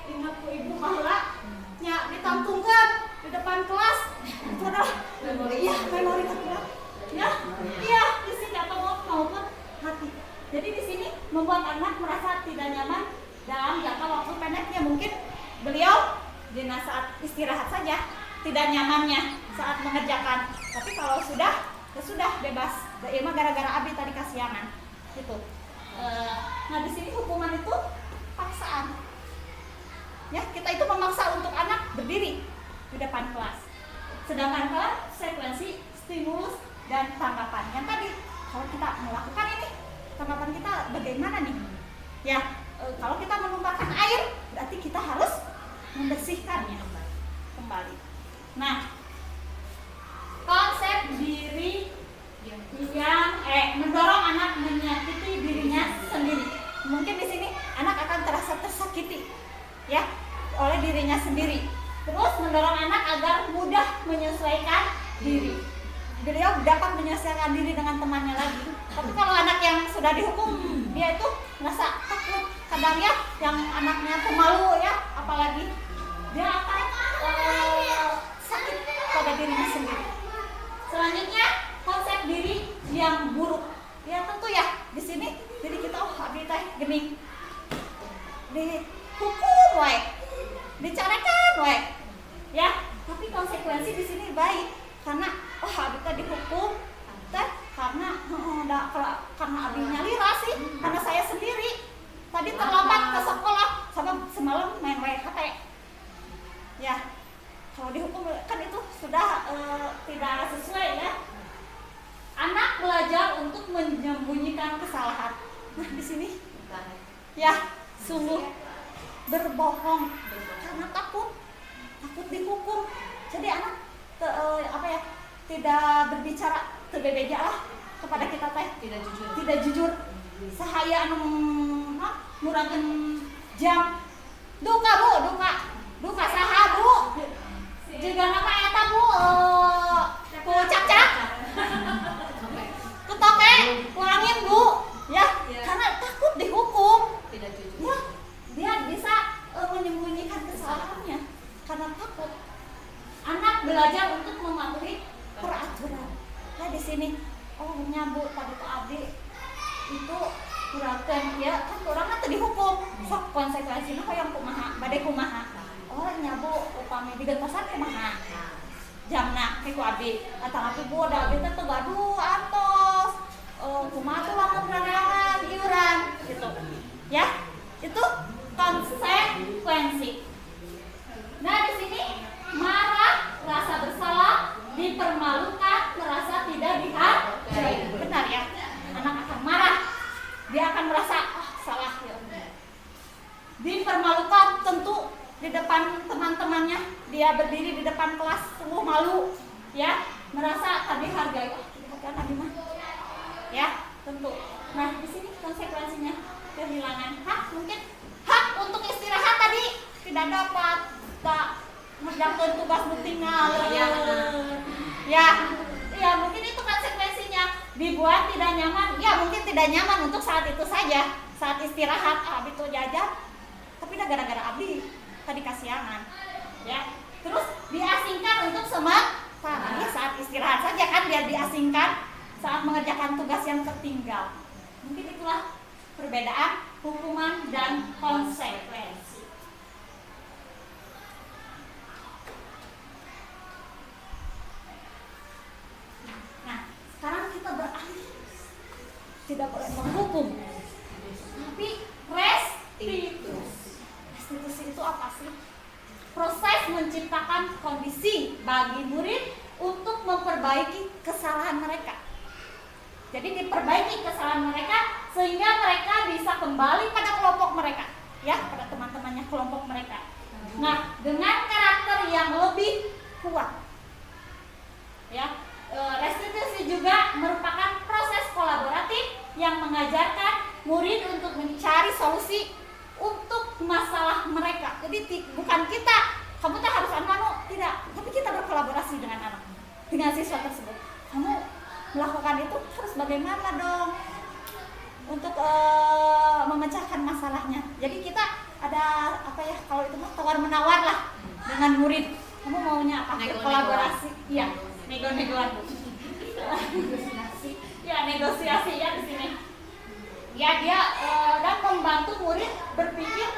ingat ibu bahula nya ditantungkan di depan kelas, itu adalah memori terkuat ya, fisik atau maupun hati. Jadi di sini membuat anak merasa tidak nyaman dalam jangka waktu pendeknya. Mungkin beliau di saat istirahat saja tidak nyamannya saat mengerjakan, tapi kalau sudah ya sudah bebas. Ya emang gara-gara Abi tadi kasihanan gitu. Nah di sini hukuman itu paksaan. Ya, kita itu memaksa untuk anak berdiri di depan kelas. Sedangkan konsekuensi, stimulus, dan tanggapan. Yang tadi, kalau kita melakukan ini, tanggapan kita bagaimana nih? Ya, kalau kita menumpahkan air, berarti kita harus membersihkannya kembali. Nah, konsep diri yang mendorong anak menyakiti dirinya sendiri. Mungkin di sini anak akan terasa tersakiti, ya, oleh dirinya sendiri. Terus mendorong anak agar mudah menyesuaikan diri. Beliau dapat menyesuaikan diri dengan temannya lagi. Tapi kalau anak yang sudah dihukum, dia itu merasa takut. Kadang ya, yang anaknya pemalu ya, apalagi dia akan sakit pada dirinya sendiri. Selanjutnya konsep diri yang buruk. Ya tentu ya di sini jadi kita abi teh gini dihukum wae, dicarakan wae, ya. Tapi konsekuensi di sini baik karena abi teh dihukum teh karena karena abinya lira sih, karena saya sendiri tadi terlambat ke sekolah sebab semalam main WHT. Ya, kalau dihukum kan itu sudah tidak sesuai ya. Anak belajar untuk menyembunyikan kesalahan. Nah di sini, ya sungguh berbohong karena takut dihukum. Jadi anak tidak berbicara terbebeja lah kepada kita teh. Tidak jujur. Sahaya muragan jam. Duka saha bu. Juga nama eta bu. Ku cak-cak. Kutoke, kurangin bu, ya, karena takut dihukum. Tidak jujur. Ya, dia bisa menyembunyikan kesalahannya karena takut. Anak belajar untuk mematuhi peraturan. Ya di sini, nyambut tadi ke Abi itu kurangkan ya kan orangnya tadi dihukum. Sok konsekuensinya yang kumaha, badai kumaha. Nyabu upami digentosan kumaha. Jamna ke ku Abi atau Abi boda Abi teh gaduh atos kumaha tuh lamun naneangan iuran gitu ya, itu konsekuensi. Nah di sini marah, rasa bersalah, dipermalukan, merasa tidak dihargai. Benar ya, anak akan marah, dia akan merasa salah ya. Dipermalukan tentu di depan teman-temannya, dia berdiri di depan kelas sungguh malu ya, merasa tak dihargai. Dihargai Nabi mah ya tentu. Nah di sini konsekuensinya kehilangan hak, mungkin hak untuk istirahat tadi tidak dapat, tak mengerjakan tugas tinggal ya mungkin itu konsekuensinya. Dibuat tidak nyaman, ya mungkin tidak nyaman untuk saat itu saja, saat istirahat Abi tuh jajan, tapi udah gara-gara Abi tadi kasihangan ya. Terus diasingkan untuk sementara ya, saat istirahat saja kan biar diasingkan saat mengerjakan tugas yang tertinggal. Mungkin itulah perbedaan hukuman dan konsekuensi. Nah sekarang kita beralih, tidak boleh menghukum tapi restitusi. Restitusi itu apa sih? Proses menciptakan kondisi bagi murid untuk memperbaiki kesalahan mereka. Jadi diperbaiki kesalahan mereka sehingga mereka bisa kembali pada kelompok mereka, ya, pada teman-temannya kelompok mereka. Nah, dengan karakter yang lebih kuat. Ya, restitusi juga merupakan proses kolaboratif yang mengajarkan murid untuk mencari solusi untuk masalah mereka. Jadi bukan kita, kamu tuh harus anu, tidak, tapi kita berkolaborasi dengan anak, dengan siswa tersebut. Kamu melakukan itu harus bagaimana dong untuk memecahkan masalahnya. Jadi kita ada apa ya, kalau itu mah tawar menawar lah dengan murid. Kamu maunya apa? Kolaborasi, iya, nego-negoan. Negosiasi ya di sini. Ya dia dan membantu murid berpikir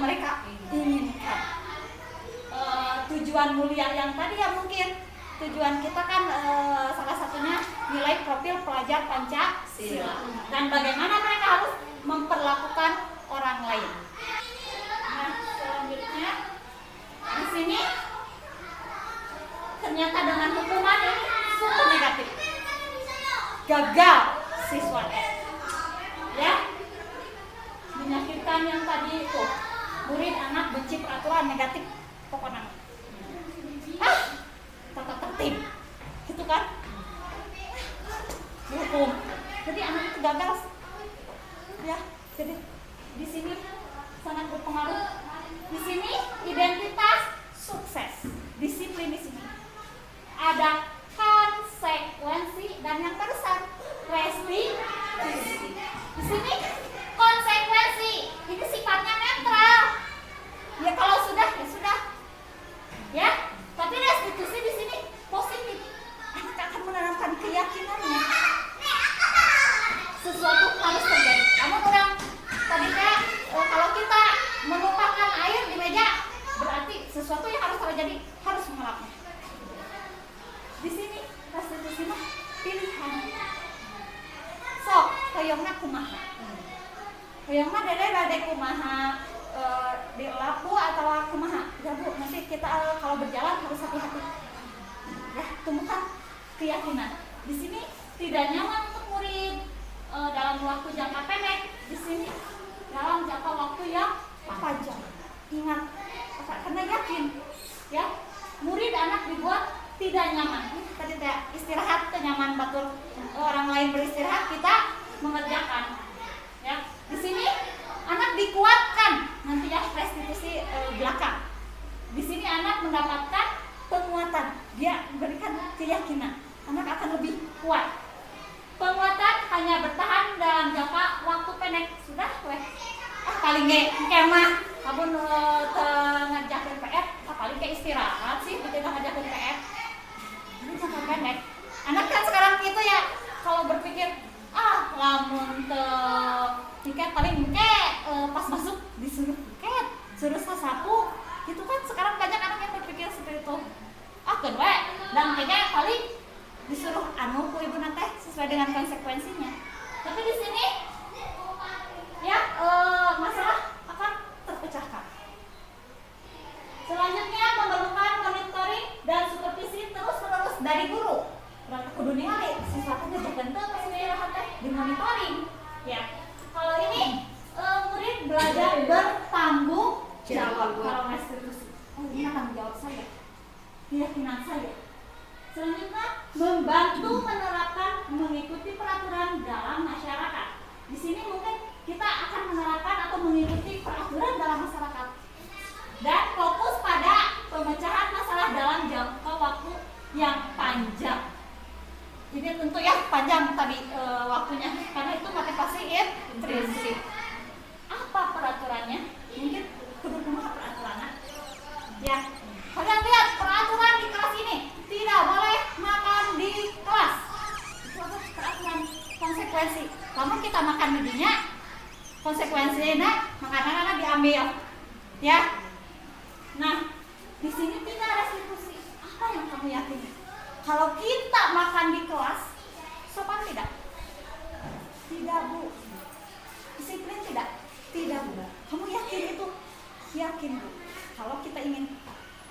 mereka inginkan. Tujuan mulia yang tadi ya mungkin tujuan kita kan salah satunya nilai profil pelajar Pancasila dan bagaimana mereka harus memperlakukan orang lain. Nah, selanjutnya di sini ternyata dengan hukuman ini super negatif, gagal siswa ya, menyakitkan yang tadi itu murid anak benci peraturan negatif pokoknya tata tertib gitu kan dihukum, jadi anak itu gagal ya. Jadi di sini sangat berpengaruh. Di sini identitas sukses, disiplin. Di sini ada konsekuensi dan yang barusan restitusi. Di sini konsekuensi ini sifatnya netral ya, kalau sudah ya sudah ya, tapi restitusi di sini positif, anak akan menanamkan keyakinannya sesuatu harus terjadi. Kamu kurang tadi kayak kalau kita menumpahkan air di meja berarti sesuatu yang harus terjadi harus mengelapnya. Di sini restitusi mah pilihan. Sok hoyongna kumaha? Hoyongna dede kumaha? Di lapu atau kumaha? Ya Bu, nanti kita kalau berjalan harus hati-hati. Ya, tumbuhkan keyakinan. Di sini tidak nyaman untuk murid dalam waktu jangka pendek. Di sini dalam jangka waktu yang panjang. Ingat, karena yakin, ya murid anak dibuat tidak nyaman. Tadi istirahat kenyaman batur, orang lain beristirahat, kita mengerjakan. Ya, di sini anak dikuatkan, nanti ya restitusi belakang. Di sini anak mendapatkan penguatan, dia memberikan keyakinan, anak akan lebih kuat. Penguatan hanya bertahan dalam jangka waktu pendek. Sudah weh, paling kemah kabun ngerjakeun PR, paling ke istirahat sih, tidak ngerjakeun PR. Ini jangka pendek. Anak kan sekarang gitu ya, kalau berpikir lamun tiket paling pas masuk disuruh tiket, suruh sasapu, gitu kan sekarang banyak anak yang berpikir seperti itu. Kan we, dan kayaknya paling disuruh ku ibu nanti sesuai dengan konsekuensinya. Tapi di sini ya masalah akan terpecahkan. Selanjutnya memerlukan monitoring dan supervisi terus-menerus dari guru. Berarti kudu ningali siswa teh dibentuk pasti dimonitoring. Ya. Kalau ini murid belajar bertanggung jawab kalau restitusi. Ini tanggung jawab saya, keyakinan saya. Selanjutnya membantu menerapkan mengikuti peraturan dalam masyarakat. Di sini mungkin kita akan menerapkan atau mengikuti peraturan dalam masyarakat dan fokus pada pemecahan masalah dalam jangka waktu yang panjang. Ini tentu ya panjang tadi waktunya karena itu motivasi intrinsik. Apa peraturannya? Mungkin kudu kumaha peraturannya. Ya, kalian lihat peraturan di kelas ini tidak boleh makan di kelas. Itu apa peraturan konsekuensi. Namun kita makan di dunia, konsekuensinya makanan diambil. Ya. Nah, di sini tidak restitusi. Apa yang kamu yakini? Kalau kita makan di kelas, sopan tidak? Tidak Bu. Disiplin tidak? Tidak Bu. Kamu yakin itu? Yakin Bu. Kalau kita ingin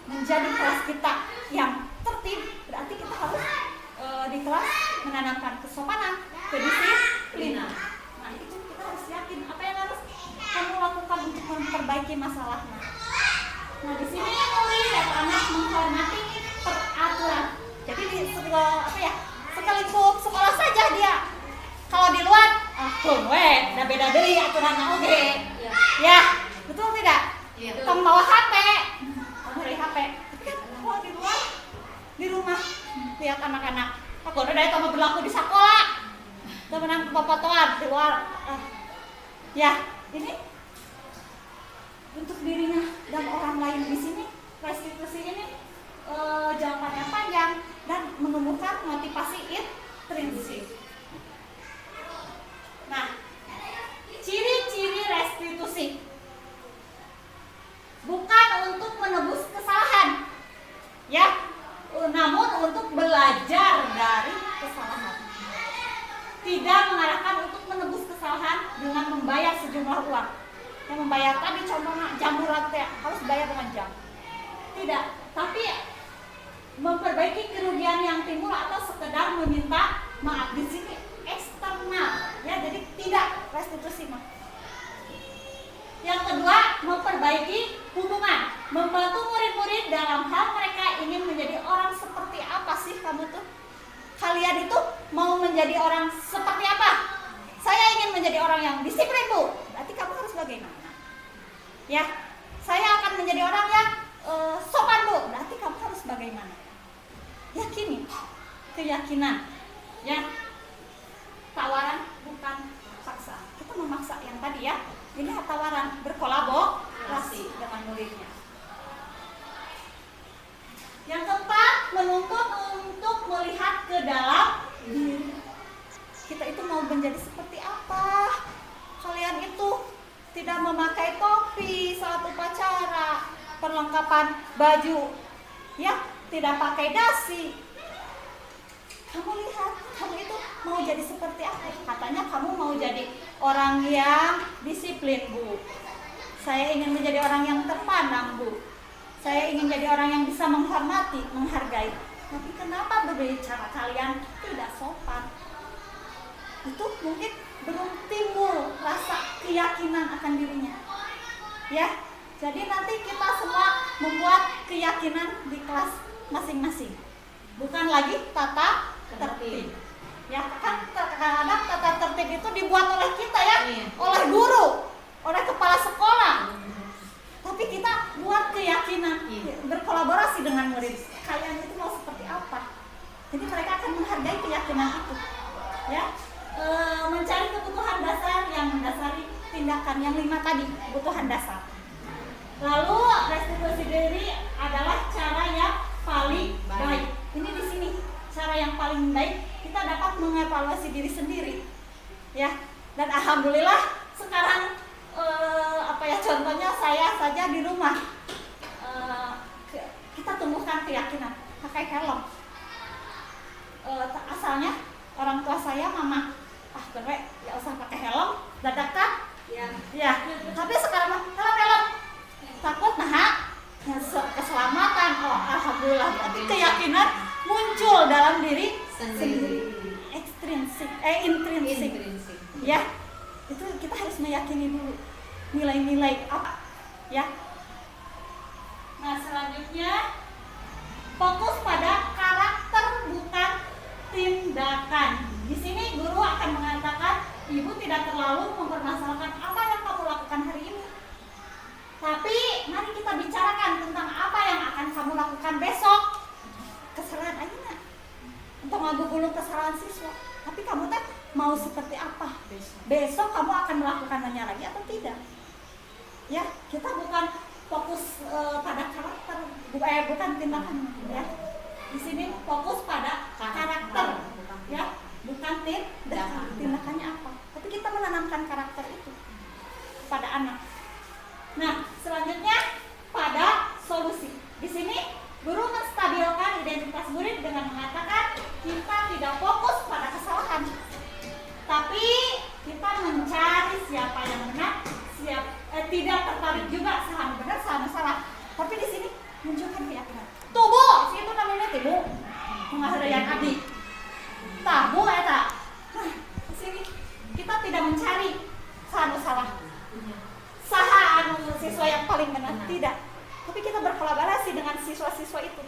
menjadi kelas kita yang tertib, berarti kita harus di kelas menanamkan kesopanan, kedisiplinan. Nah itu kita harus yakin apa yang harus kamu lakukan untuk memperbaiki masalahnya. Nah di sini murid atau anak menghormati peraturan. Jadi di sekalipun sekolah saja dia. Kalau di luar, udah beda dari aturan oke. Ya, betul tidak? Iya. Kamu bawa HP, dari HP. Tapi kan kalau di luar, di rumah lihat anak-anak. Aku udah dari kamu berlaku di sekolah. Temenan fotoan di luar. Ya, ini untuk dirinya dan orang lain di sini restitusi ini jangkanya panjang dan menumbuhkan motivasi intrinsik. Nah, ciri-ciri restitusi. sejumlah uang. Yang membayar tadi contohnya jamuran teh harus bayar dengan jam. Tidak, tapi memperbaiki kerugian yang timbul atau sekedar meminta maaf. Di sini eksternal, ya, jadi tidak restitusi mah. Yang kedua, memperbaiki hubungan, membantu murid-murid dalam hal mereka ingin menjadi orang seperti apa sih kamu tuh? Kalian itu mau menjadi orang seperti apa? Saya ingin menjadi orang yang disiplin, Bu. Berarti kamu harus bagaimana? Ya, saya akan menjadi orang yang sopan, Bu. Berarti kamu harus bagaimana? Yakini, keyakinan, ya. Tawaran bukan paksa. Kita memaksa yang tadi ya. Ini tawaran, berkolaborasi dengan muridnya. Yang keempat, menuntut untuk melihat ke dalam diri. Kita itu mau menjadi seperti apa? Kalian itu tidak memakai topi saat upacara, perlengkapan baju, ya, tidak pakai dasi. Kamu lihat, kamu itu mau jadi seperti apa? Katanya kamu mau jadi orang yang disiplin, Bu. Saya ingin menjadi orang yang terpandang, Bu. Saya ingin jadi orang yang bisa menghormati, menghargai. Tapi kenapa berbicara kalian tidak sopan? Itu mungkin belum timbul rasa keyakinan akan dirinya. Ya, jadi nanti kita semua membuat keyakinan di kelas masing-masing. Bukan lagi tata tertib. Ya, kan kadang tata tertib itu dibuat oleh kita ya, oleh guru, oleh kepala sekolah. Tapi kita buat keyakinan, berkolaborasi dengan murid. Kalian itu mau seperti apa? Jadi mereka akan menghargai keyakinan itu. Ya, mencari kebutuhan dasar yang mendasari tindakan yang 5 tadi, kebutuhan dasar. Lalu restitusi diri adalah cara yang paling baik. Ini di sini cara yang paling baik, kita dapat mengevaluasi diri sendiri, ya. Dan alhamdulillah sekarang contohnya saya saja di rumah, kita tumbuhkan keyakinan pakai helm. Asalnya orang tua saya, mama, keren, ya usah pakai helm, dadakan, ya. Tapi sekarang helm, takut, keselamatan. Oh, alhamdulillah, berarti keyakinan muncul dalam diri sendiri. Intrinsik. Ya, itu kita harus meyakini dulu nilai-nilai apa, ya. Nah, selanjutnya fokus pada karakter bukan tindakan. Di sini guru akan mengatakan, ibu tidak terlalu mempermasalahkan apa yang kamu lakukan hari ini. Tapi mari kita bicarakan tentang apa yang akan kamu lakukan besok. Kesalahan aja untuk ngagugulung kesalahan siswa. Tapi kamu teh mau seperti apa? Besok kamu akan melakukannya lagi atau tidak? Ya, kita bukan fokus pada karakter, bukan tindakan, ya. Di sini fokus pada karakter, ya, bukan tindakannya apa. Tapi kita menanamkan karakter itu pada anak. Nah, selanjutnya pada solusi. Di sini guru menstabilkan identitas murid dengan mengatakan kita tidak fokus pada kesalahan, tapi kita mencari siapa yang benar, tidak tertarik juga salah benar salah salah. Tapi di sini munculkan keyakinan. Tubuh, itu namanya tibu. Pengajaran abdi. Tabu eta. Nah, di sini kita tidak mencari salah. Saha siswa yang paling benar, tidak. Tapi kita berkolaborasi dengan siswa-siswa itu.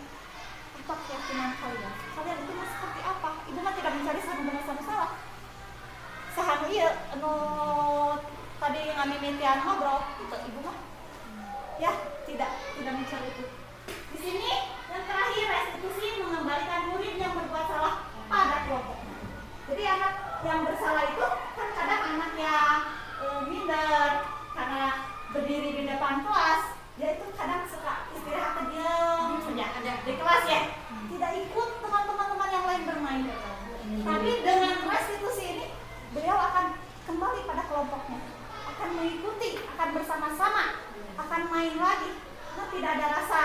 Apa keyakinan kalian? Kalian itu mah seperti apa? Ibu mah tidak mencari salah. Saha iya tadi kami mintian ngobrol itu ibu mah. Ya, tidak mencari itu. Di sini yang terakhir, restitusi mengembalikan murid yang berbuat salah pada kelompoknya. Jadi anak yang bersalah itu kan kadang anak yang minder karena berdiri di depan kelas, dia itu kadang suka istirahat diam saja ada di kelas ya, tidak ikut teman-teman yang lain bermain. Tapi dengan restitusi ini beliau akan kembali pada kelompoknya, akan mengikuti, akan bersama-sama, akan main lagi. Nah, tidak ada rasa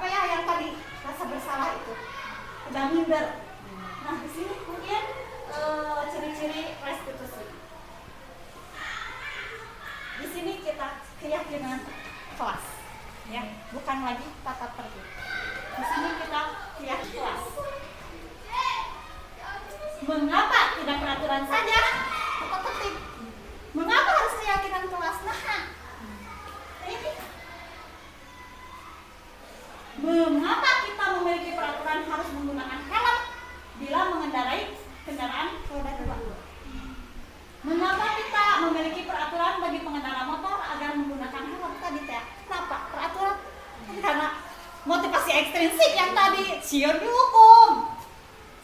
yang tadi rasa bersalah itu, tidak minder. Nah, di sini mungkin ciri-ciri restitusi. keyakinan kelas, ya, bukan lagi tata tertib. Di sini kita lihat kelas. Mengapa tidak peraturan saja tata tertib? Mengapa harus keyakinan kelas? Nah, ini mengapa kita memiliki peraturan harus menggunakan helm bila mengendarai kendaraan roda dua? Mengapa kita memiliki peraturan bagi pengendara motor agar menggunakan helm tadi teh? Kenapa peraturan? Karena motivasi ekstrinsik yang tadi sieun dihukum,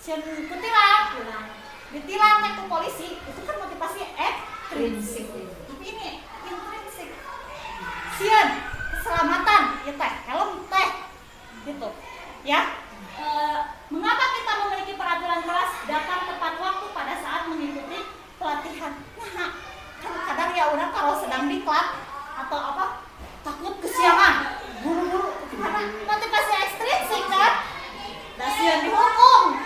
sieun ditilang, ke polisi, itu kan motivasi ekstrinsik. Tapi ini intrinsik. Sieun keselamatan, ya teh helm teh, gitu, ya. Mengapa kita memiliki peraturan kelas datang tepat waktu pada saat mengikuti pelatihan? Nah, kadang-kadang ya orang kalau sedang diklat atau apa takut kesiangan, buru-buru karena motivasi ekstrinsik kan, dasian dihukum,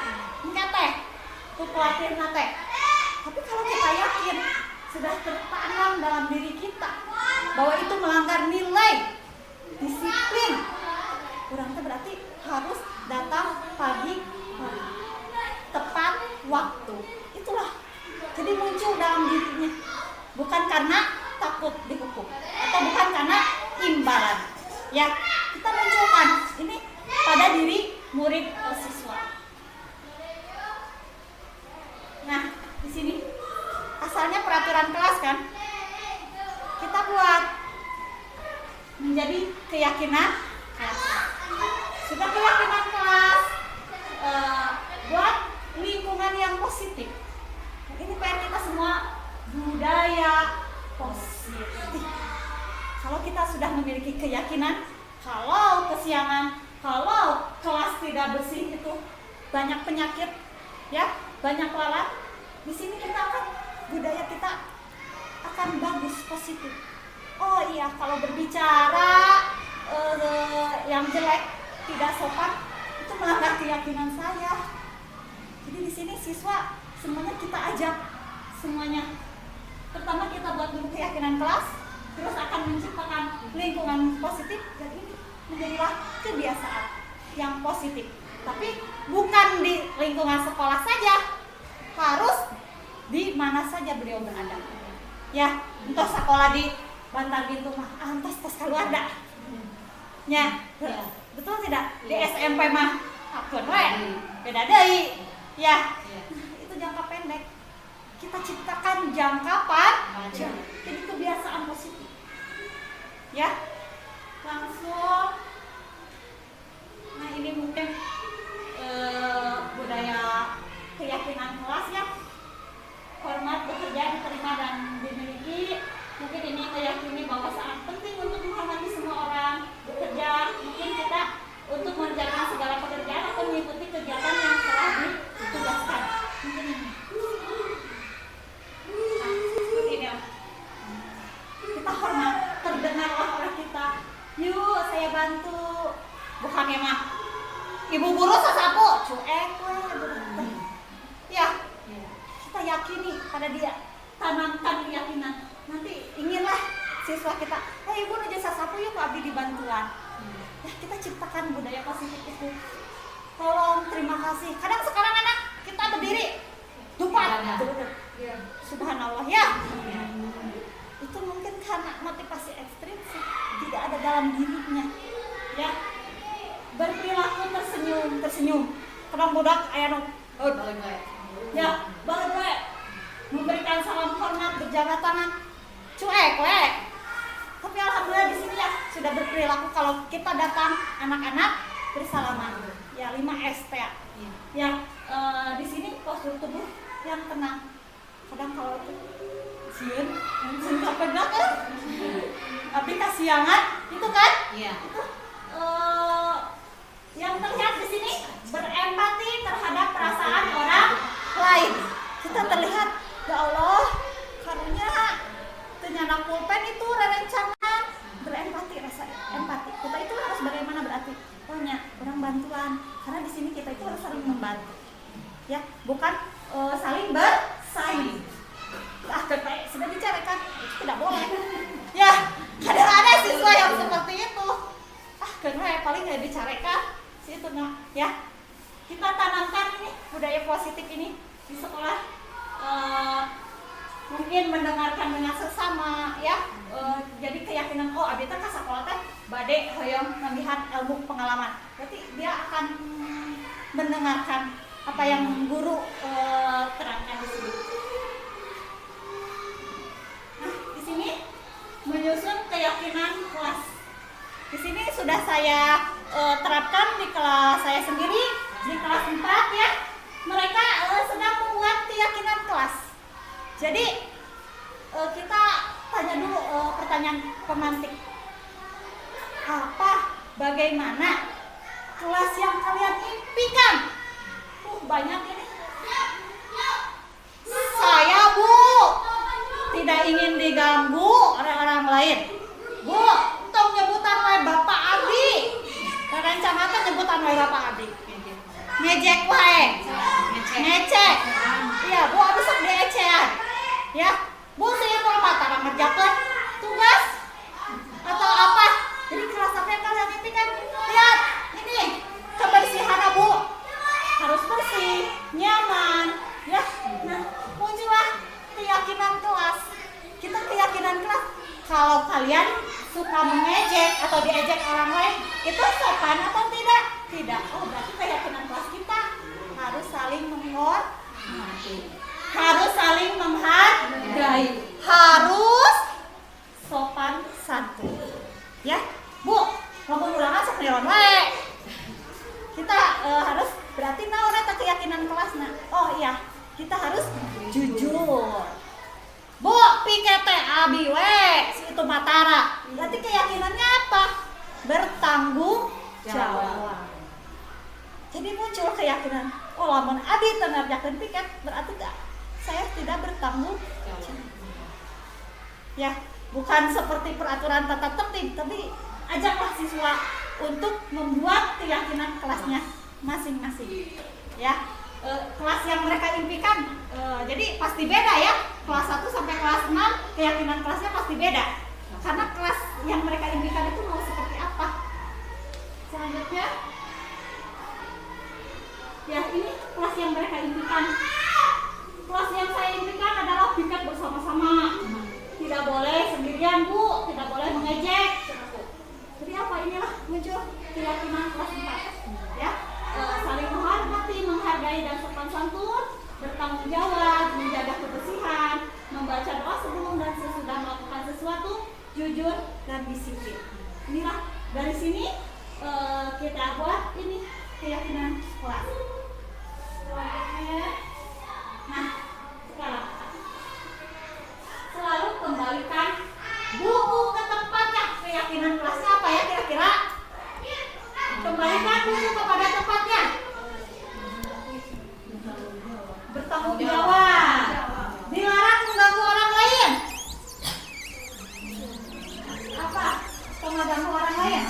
enggak teh, tuh pelatih teh. Tapi kalau kita yakin sudah tertanam dalam diri kita bahwa itu melanggar nilai disiplin, orang teh berarti harus datang pagi tepat waktu. Itulah jadi muncul dalam dirinya, bukan karena takut dihukum atau bukan karena imbalan, ya. Kita munculkan ini pada diri murid siswa. Nah, di sini asalnya peraturan kelas kan kita buat menjadi keyakinan kelas. Sudah keyakinan kelas, buat lingkungan yang positif. Ini PR kita semua, budaya positif. Kalau kita sudah memiliki keyakinan, kalau kesiangan, kalau kelas tidak bersih itu banyak penyakit, ya, banyak lalat. Di sini kita akan budaya kita akan bagus, positif. Oh iya, kalau berbicara yang jelek, tidak sopan, itu melanggar keyakinan saya. Jadi di sini siswa semuanya kita ajak, semuanya. Pertama kita buat dulu keyakinan kelas, terus akan menciptakan lingkungan positif, dan ini menjadilah kebiasaan yang positif. Tapi bukan di lingkungan sekolah saja, harus di mana saja beliau berada. Ya, untuk sekolah di Bantar Bintu mah antas keluar dah. Ya, betul tidak? Di SMP mah akeun we, beda deui. Ya, itu jangka pendek. Kita ciptakan jangka panjang. Jadi kebiasaan positif. Ya, langsung. Nah, ini mungkin budaya keyakinan kelas, ya. Hormat bekerja, diterima dan dimiliki. Mungkin ini meyakini bahwa sangat penting untuk menghormati semua orang bekerja. Mungkin kita untuk mengerjakan segala pekerjaan atau mengikuti kegiatan yang telah ditugaskan. Mungkin ini. Nah, seperti ini. Kita hormat, terdengarlah oleh kita. Yuk, saya bantu. Bukan ya mah, ibu guru sasapu, cuek we. Ya, kita yakini pada dia, tanamkan keyakinan. Nanti inginlah siswa kita, ibu aja sasapu yuk abdi dibantuan. Ya, kita ciptakan budaya positif itu. Tolong, terima kasih. Kadang sekarang anak kita berdiri, dupat. Subhanallah, ya. Itu mungkin karena motivasi ekstrinsik tidak ada dalam dirinya, ya. Berperilaku tersenyum. Kadang budak aya nu ya, balik we. Memberikan salam hormat, berjabat tangan. Cuek we. Tapi alhamdulillah di sini ya sudah berperilaku kalau kita datang anak-anak bersalaman. Ya, 5S ya. Yang di sini postur tubuh yang tenang. Kadang kalau sieun pedak kan. Tapi kasiangan itu kan? Iya. Itu yang terlihat di sini berempati terhadap perasaan orang lain. Kita terlihat, ya Allah, karunya ternyata pulpen itu rerencangan berempati, rasa empati. Kita itu harus bagaimana berarti? Pokoknya orang bantuan. Karena di sini kita itu harus saling membantu. Ya, bukan saling bersaing. Ah, sudah bicarakan, itu tidak boleh. Ya, ada mengingat sesama ya. Jadi keyakinan abdi teh ka sakola teh bade hoyong melihat ilmu pengalaman. Berarti dia akan mendengarkan apa yang guru terangkan di sini. Nah, di sini menyusun keyakinan kelas. Di sini sudah saya terapkan di kelas saya sendiri di kelas 4 ya. Mereka sedang membuat keyakinan kelas. Jadi kita tanya dulu pertanyaan pemantik. Bagaimana kelas yang kalian impikan? Banyak ini. Saya Bu tidak ingin diganggu orang-orang lain. Bu, tong nyebutan wae Bapak Abdi. Karancamatan nyebutan wae Bapak Abdi. Ngejek wae. Ngecek. Iya, Bu abis sok diecean. Ya, Bu saya mau mata ngerjakeun tugas atau apa? Jadi kelas apa yang kalian impikan? Lihat, ini kebersihan Bu. Harus bersih, nyaman, ya. Nah, muncullah keyakinan kelas. Kita keyakinan kelas. Kalau kalian suka mengejek atau diejek orang lain, itu sopan atau tidak? Tidak. Oh, berarti keyakinan kelas kita harus saling menghormati, harus saling menghargai, harus sopan santun. Ya, Bu, ngomong ulangan sok neon wae. Kita harus berarti naon eta keyakinan kelasna. Oh iya, kita harus jujur. Bu, pikete abi we si itu Matara. Berarti keyakinannya apa? Bertanggung jawab. Jadi muncul keyakinan, oh lamun abi teu ngerjakeun piket berarti saya tidak bertanggung jawab. Ya, bukan seperti peraturan tata tertib, tapi ajaklah siswa untuk membuat keyakinan kelasnya masing-masing. Ya, kelas yang mereka impikan, jadi pasti beda ya. Kelas 1 sampai kelas 6 keyakinan kelasnya pasti beda. Karena kelas yang mereka impikan itu mau seperti apa. Selanjutnya, ya ini kelas yang mereka impikan. Kelas yang saya impikan adalah piket bersama-sama. Tidak boleh sendirian Bu, tidak boleh mengejek. Jadi apa inilah muncul keyakinan kelas 4 ya. Saling menghormati, menghargai dan sopan santun, bertanggung jawab, menjaga kebersihan, membaca doa sebelum dan sesudah melakukan sesuatu, jujur dan disiplin. Inilah dari sini kita buat ini keyakinan kelas. Nah, sekarang selalu kembalikan buku ke tempatnya. Keyakinan kelasnya apa ya kira-kira? Kembalikan buku kepada tempatnya. Bertanggung jawab. Dilarang mengganggu orang lain. Apa? Mengganggu orang lain.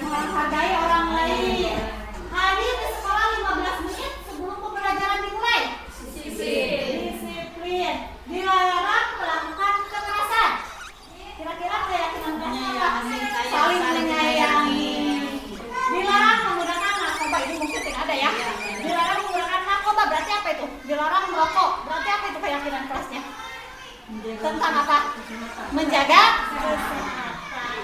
Menghargai orang lain. Hadir di sekolah 15 menit sebelum pembelajaran dimulai. Disiplin. Dilarang melakukan kekerasan. Kira-kira keyakinan kelasnya apa? Saling menyayangi. Dilarang menggunakan narkoba, ini mungkin tidak ada ya. Dilarang menggunakan narkoba berarti apa itu? Dilarang merokok berarti apa itu keyakinan kelasnya? Tentang apa? Menjaga kesehatan.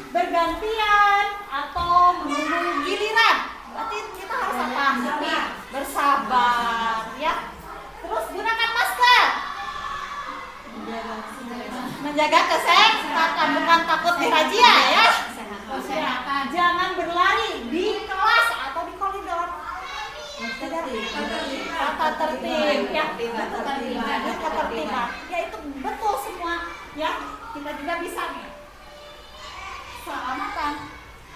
Bergantian atau menunggu giliran. Berarti kita harus apa? Bersabar ya. Terus gunakan masker. Menjaga kesehatan, bukan takut dirazia ya. Jangan berlari di kelas atau di koridor. Tata tertib ya. Ketertiban. Ya itu betul semua ya. Kita juga bisa nih. Keselamatan,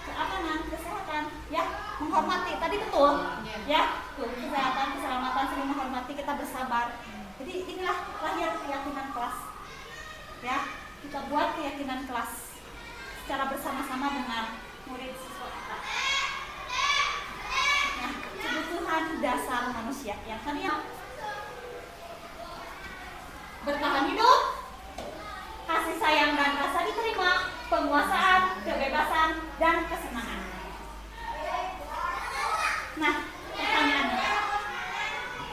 keamanan, kesehatan ya, menghormati tadi betul ya. Tuh, kesehatan, keselamatan, saling menghormati, kita bersabar. Jadi inilah lahir keyakinan kelas. Ya, kita buat keyakinan kelas secara bersama-sama dengan murid siswa kita. Nah, kebutuhan dasar manusia yang tadi bertahan hidup, kasih sayang dan rasa diterima, penguasaan, kebebasan, dan kesenangan. Nah, pertanyaannya,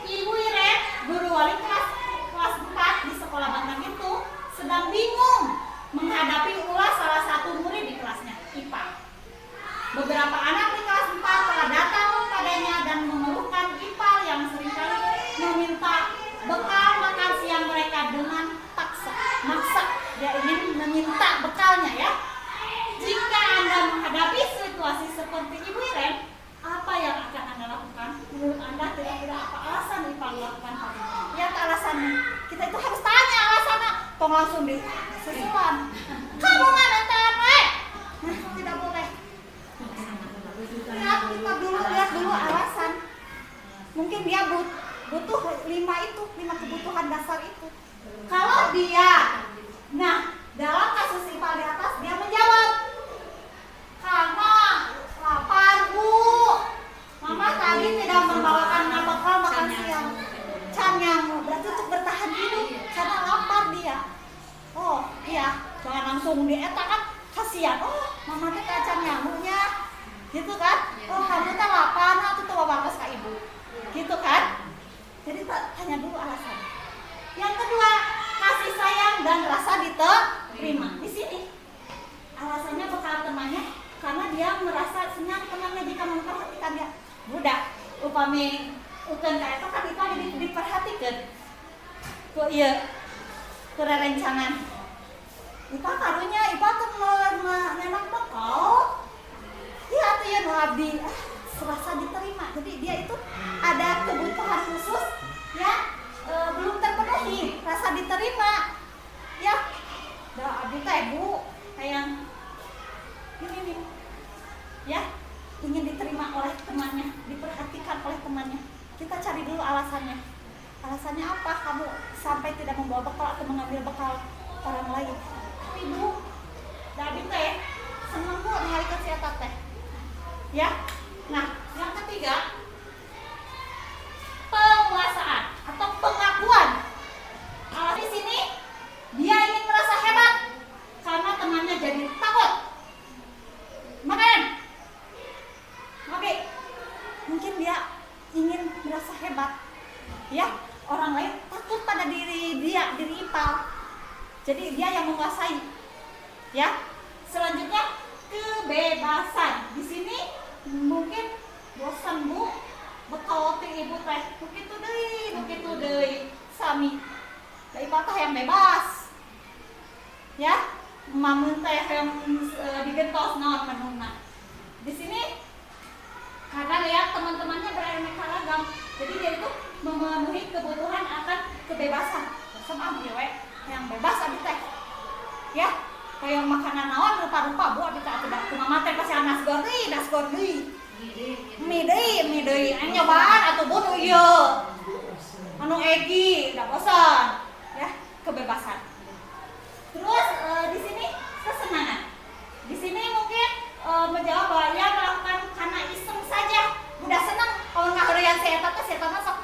Ibu Iren, guru wali kelas 4 misalnya ya, jika Anda menghadapi situasi seperti Ibu Iren, apa yang akan Anda lakukan? Menurut Anda kira-kira apa alasan Ipa lakukan hal ini? Lihat alasannya. Kita itu harus tanya alasannya. Tong langsung disusulan. Kamu mana tahu? Nah, tidak boleh. Lihat dulu alasan. Mungkin dia butuh 5 kebutuhan dasar itu. Kalau dia, nah dalam kasus Ipa di atas dia menjawab, karena lapar Bu, Mama tadi tidak membawakan bekal makan siang. Canyang, berarti untuk bertahan hidup karena lapar dia. Oh iya, jangan langsung dieta kan, kasihan. Oh Mama teh kacang nyamuknya, gitu kan? Oh kamu teh lapar, nah tuh bawa ke ibu, gitu kan? Jadi tanya dulu alasan. Yang kedua, kasih sayang dan rasa diterima. Di sini alasannya bekal temannya karena dia merasa senang temannya jika memperhatikan dia. Budak, upami ukan kayak itu kan kita diperhatikan. Kok iya kurang rencangan. Ipa karunya, Ipa tuh memang bekal. Iya tuh ya nu abdi, serasa diterima. Jadi dia itu ada kebutuhan khusus ya, belum terpenuhi, rasa diterima. Ya, dah abdi teh Bu, kayak ini ya, ingin diterima oleh temannya, diperhatikan oleh temannya. Kita cari dulu alasannya. Alasannya apa kamu sampai tidak membawa bekal atau mengambil bekal orang lain? Ibu, Dabi teh seneng Bu ngalikeun si eta teh. Ya. Nah, yang ketiga, penguasaan atau pengakuan. Kalau di sini dia ingin merasa hebat karena temannya jadi takut. Makan. Oke. Mungkin dia ingin merasa hebat. Ya, orang lain takut pada diri Ipa. Jadi dia yang menguasai. Ya. Selanjutnya kebebasan. Di sini mungkin bosan Bu, bekal ti ibu teh begitu deui sami. Da Ipa teh yang bebas. Ya, mamun teh yang digentos naon menuna. Di sini karena lihat teman-temannya beraneka ragam, jadi dia itu memenuhi kebutuhan akan kebebasan. Sama dewe yang bebas abi teh. Ya, kayak makanan naon rupa-rupa Bu abi teh tidak kumaha teh pasti anas gordi. Mie deui anu nyobaan atuh Bu nu ieu. Anu Egi, da bosan. Ya, kebebasan. Terus di sini kesenangan. Di sini mungkin menjawab bahwa ia melakukan karena iseng saja. Udah senang kalau ngaheureun si eta teh sok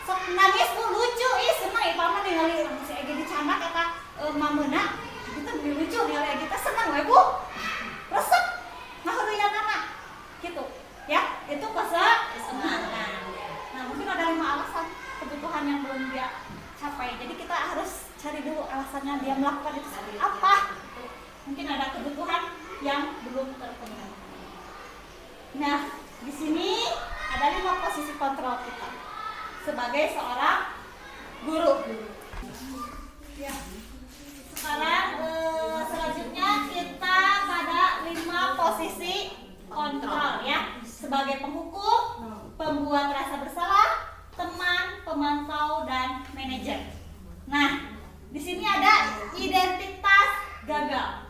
sok nangis Bu, lucu ih senang Ipa mah ningali si Egi dicanak eta mameuna. Itu lucu ningali Egi teh senang we Bu. Resep ngaheureun anak. Gitu. Ya, itu kesenangan. Nah, mungkin ada 5 alasan kebutuhan yang belum dia capai. Jadi kita harus cari dulu alasannya dia melakukan itu seperti apa. Mungkin ada kebutuhan yang belum terpenuhi. Nah, di sini ada 5 posisi kontrol kita sebagai seorang guru. Ya. Sekarang selanjutnya kita pada 5 posisi kontrol ya, sebagai penghukum, pembuat rasa bersalah, teman, pemantau, dan manajer. Nah, di sini ada identitas gagal.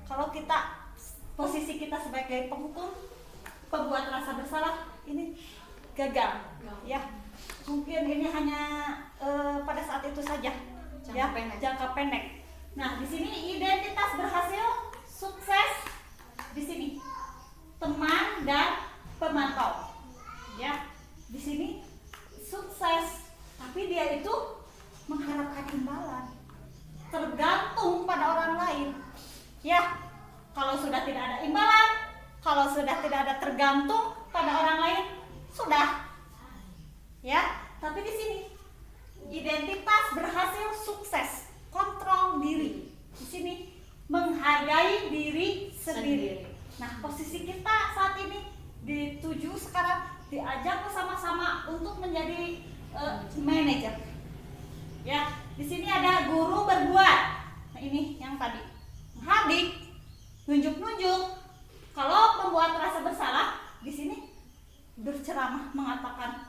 Kalau kita posisi kita sebagai penghukum, pembuat rasa bersalah, ini gagal, ya. Mungkin ini hanya pada saat itu saja, jangka pendek. Nah, di sini identitas berhasil, sukses, di sini teman dan pemantau, ya. Di sini sukses, tapi dia itu mengharapkan imbalan, tergantung pada orang lain. Ya, kalau sudah tidak ada imbalan, kalau sudah tidak ada tergantung pada orang lain, sudah. Ya, tapi di sini identitas berhasil sukses, kontrol diri. Di sini menghargai diri sendiri. Nah, posisi kita saat ini dituju sekarang diajak bersama-sama untuk menjadi manajer. Ya, di sini ada guru berbuat. Nah, ini yang tadi hadik, nunjuk-nunjuk. Kalau membuat rasa bersalah di sini berceramah mengatakan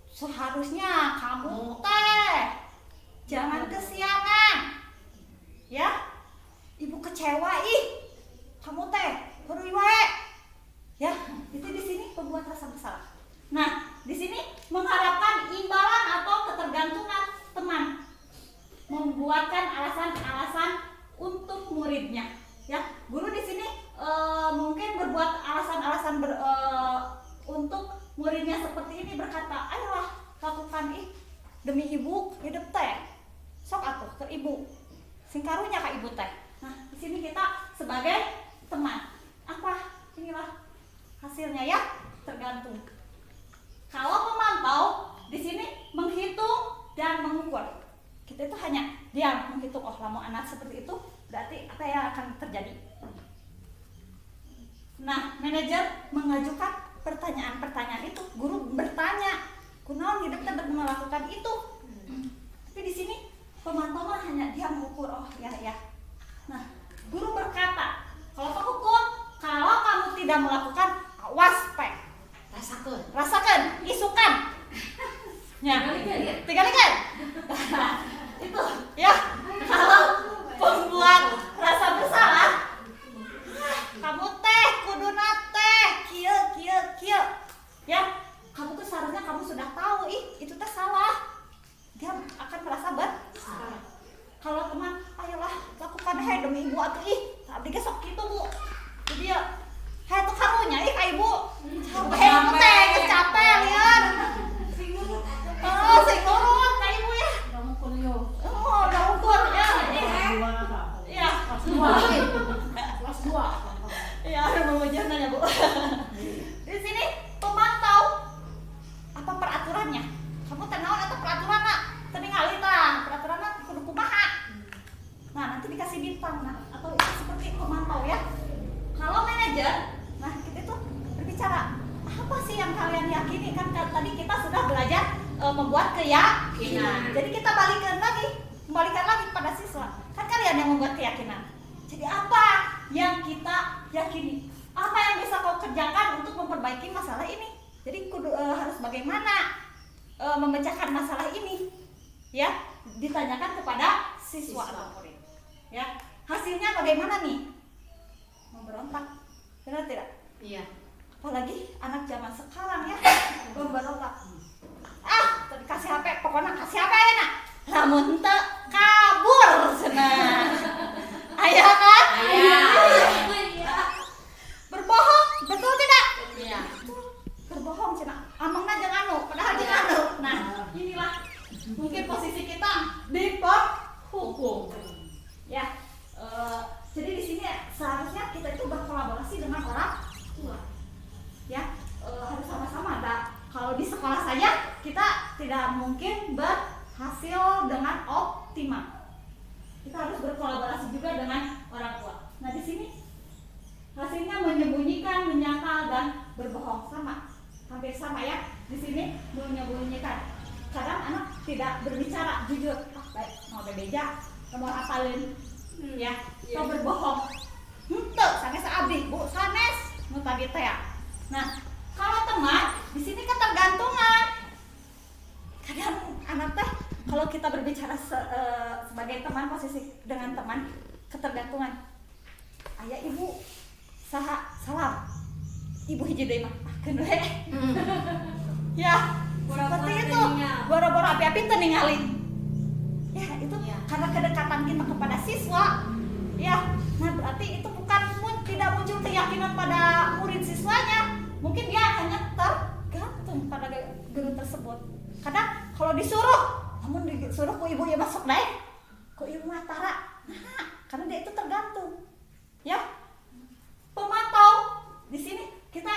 seharusnya kamu teh jangan kesiangan, ya. Ibu kecewa kamu teh heureui wae, ya. Itu di sini membuat rasa bersalah. Nah, di sini mengharapkan imbalan atau ketergantungan teman, membuatkan alasan-alasan untuk muridnya, ya. Guru di sini mungkin berbuat alasan-alasan untuk muridnya seperti ini, berkata, ayolah lakukan demi ibu hidup teh, sok atuh ke ibu, sing karunya ka ibu teh. Nah, di sini kita sebagai teman, apa inilah hasilnya, ya, tergantung. Kalau pemantau di sini menghitung dan mengukur, kita itu hanya diam menghitung, oh lamu anak seperti itu berarti apa yang akan terjadi. Nah, manajer mengajukan pertanyaan-pertanyaan itu, guru bertanya, kunaon hidup teh melakukan itu. Tapi di sini pemantau mah hanya dia mengukur, oh ya ya. Nah, guru berkata, kalau penghukum, kalau kamu tidak melakukan, awas pek, rasakan, isukan, ya, tinggalkan. Itu, ya. Kalau pembuat rasa bersalah, kamu teh kuduna teh kieu, ya. Kamu tuh seharusnya kamu sudah tahu itu teh salah. Dia akan merasa bersalah. Kalau teman, ayolah lakukan demi ibu atuh abdi ge sok kitu Bu. Jadi ya tuh karunya ka ibu. Capek teh, geus capek lieur. Sing nurut ka ibu ya. Oh, udah ukur ya. Iya. Kelas 2. Iya, mau nanya Bu. Di sini pemantau apa peraturannya? Kamu tenaon atau peraturan nak? Teningali tah, peraturanna kudu kumaha. Nah, nanti dikasih bintang, nah, atau itu seperti pemantau, ya. Kalau manajer, nah kita tuh berbicara, apa sih yang kalian yakini? Kan tadi kita sudah belajar membuat keyakinan. Jadi kita kembalikan lagi pada siswa. Kan kalian yang membuat keyakinan. Jadi apa yang kita yakini? Apa yang bisa kau kerjakan untuk memperbaiki masalah ini? Jadi harus bagaimana memecahkan masalah ini? Ya, ditanyakan kepada siswa atau murid. Ya, hasilnya bagaimana nih? Memberontak, benar tidak? Iya. Apalagi anak zaman sekarang, ya, memberontak. Tadi kasih HP, pokoknya kasih HP enak. Lamun teu kabur cenah. Aya kan? Aya. Berbohong, betul tidak? Iya. Berbohong cenah. Amangna jeung anu, padahal jeung anu. Nah, inilah mungkin posisi kita di hukum. Ya. Jadi di sini seharusnya kita itu berkolaborasi dengan orang tua. Ya, harus sama-sama. Kalau di sekolah saja kita tidak mungkin berhasil dengan optimal. Kita harus berkolaborasi juga dengan orang tua. Nah, di sini hasilnya menyembunyikan, menyangkal, dan berbohong, sama, hampir sama, ya. Di sini menyembunyikan. Kadang anak tidak berbicara jujur, baik mau bebeja, mau apalin, ya, atau berbohong. Henteu, sanes abdi, Bu, sanes, nu tadi teh ya. Nah, kalau teman, di sini ketergantungan. Kadang anak teh kalau kita berbicara sebagai teman, posisi dengan teman, ketergantungan. Ayah ibu saha salam. Ibu hiji deui mah. Keun we. Ya, seperti itu. Boro-boro api-api teu ningali. Ya, itu karena kedekatan kita kepada siswa. Ya, nah berarti itu bukan tidak muncul keyakinan pada murid siswanya. Mungkin dia hanya tergantung pada guru tersebut. Kadang kalau disuruh, namun disuruh ku ibu ya masuk deh, ku ibu matara, nah, karena dia itu tergantung. Ya, pemantau di sini kita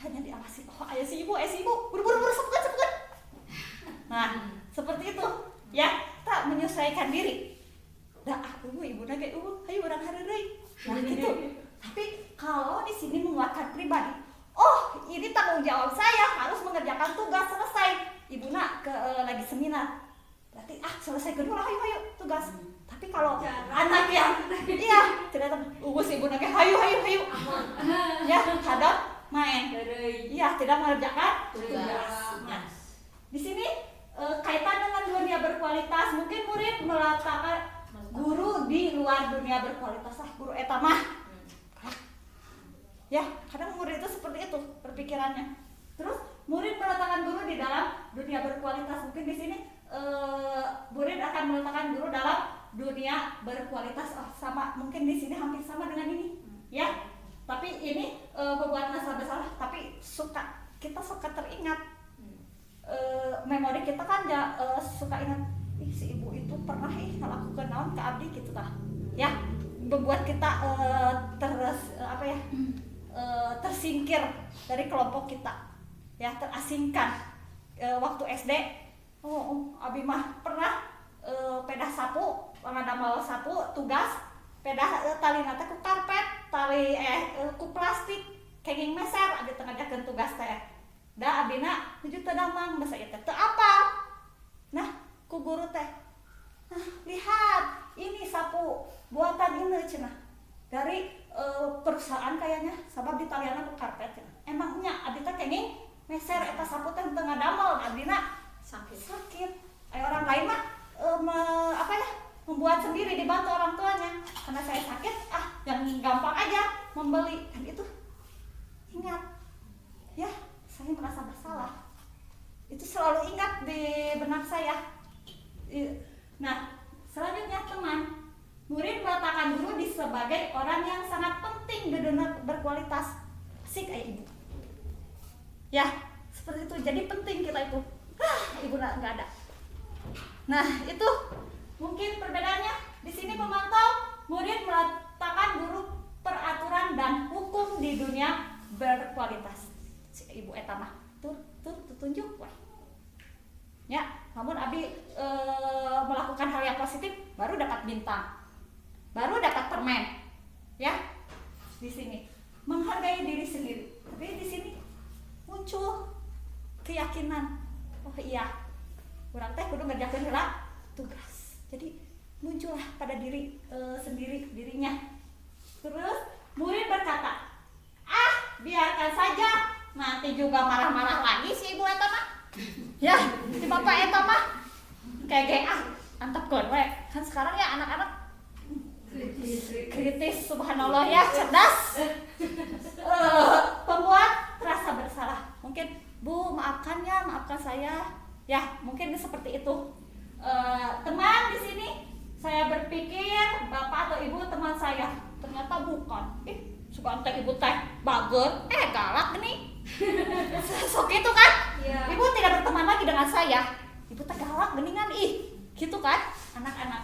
hanya diawasi. Oh, ayah si ibu, buru-buru sebutkan. Nah, seperti itu. Ya, tak menyesuaikan diri. Dah, ibu nage ayo urang hareureuy. Nah, gitu. Tapi kalau di sini menguatkan pribadi, oh ini tanggung jawab saya, harus mengerjakan tugas selesai. Ibu nak lagi seminar, berarti selesai kedua, ayo tugas. Tapi kalau anak yang iya tidak ugus ibu nake hayu ya hadap main iya tidak mengerjakan tugas. Nah, di sini kaitan dengan dunia berkualitas, mungkin murid meletakkan guru di luar dunia berkualitas lah guru eta mah. Ya, kadang murid itu seperti itu berpikirannya. Terus murid meletakkan guru di dalam dunia berkualitas, mungkin di sini murid akan meletakkan guru dalam dunia berkualitas. Sama mungkin di sini hampir sama dengan ini ya, tapi ini membuat rasa bersalah, tapi kita suka teringat memori kita kan ya, suka ingat si ibu itu pernah melakukan naon ke abdi gitu tah ya, membuat kita tersingkir dari kelompok kita ya, terasingkan. Waktu SD abi mah pernah pedah sapu, ngadamel sapu tugas pedah tali nate ku karpet, tali ku plastik kenging meser abi teu ngajakeun tugas teh. Da abina nuju teu damang basa ieu teh teu apal. Nah, ku guru teh, nah, lihat ini sapu buatan ini cenah dari perusahaan kayaknya sabab di taliana ku karpet cenah. Emangnya abi teh kenging meser eta sapu teh teu ngadamel abina sakit. Orang lain mah membuat sendiri, dibantu orang tuanya. Karena saya sakit, yang gampang aja membeli. Dan itu ingat ya, saya merasa bersalah. Itu selalu ingat di benak saya. Nah, selanjutnya teman, murid meletakkan guru di sebagai orang yang sangat penting di dunia berkualitas. Asik ibu. Ya, seperti itu. Jadi penting kita itu. Ibu nggak ada. Nah, itu mungkin perbedaannya. Di sini memantau, murid meletakkan guru peraturan dan hukum di dunia berkualitas. Si ibu eta mah tur tunjuk wah. Ya, namun abi melakukan hal yang positif baru dapat bintang. Baru dapat permen. Ya. Di sini menghargai diri sendiri. Tapi di sini muncul keyakinan. Oh iya, urang teh kudu ngerjakeun heula tugas. Jadi muncullah pada diri dirinya. Terus murid berkata, biarkan saja, nanti juga marah-marah lagi si ibu eta mah. Ya, si bapak eta mah kayak antepkeun we. Kan sekarang ya anak-anak kritis subhanallah ya, cerdas. Pembuat rasa bersalah. Mungkin Bu, maafkan saya. Ya, mungkin seperti itu. Teman di sini saya berpikir bapak atau ibu teman saya, ternyata bukan. Suka teh ibu teh bager, galak gini. Sok itu kan? Ya. Ibu tidak berteman lagi dengan saya. Ibu teh galak geningan gitu kan anak-anak.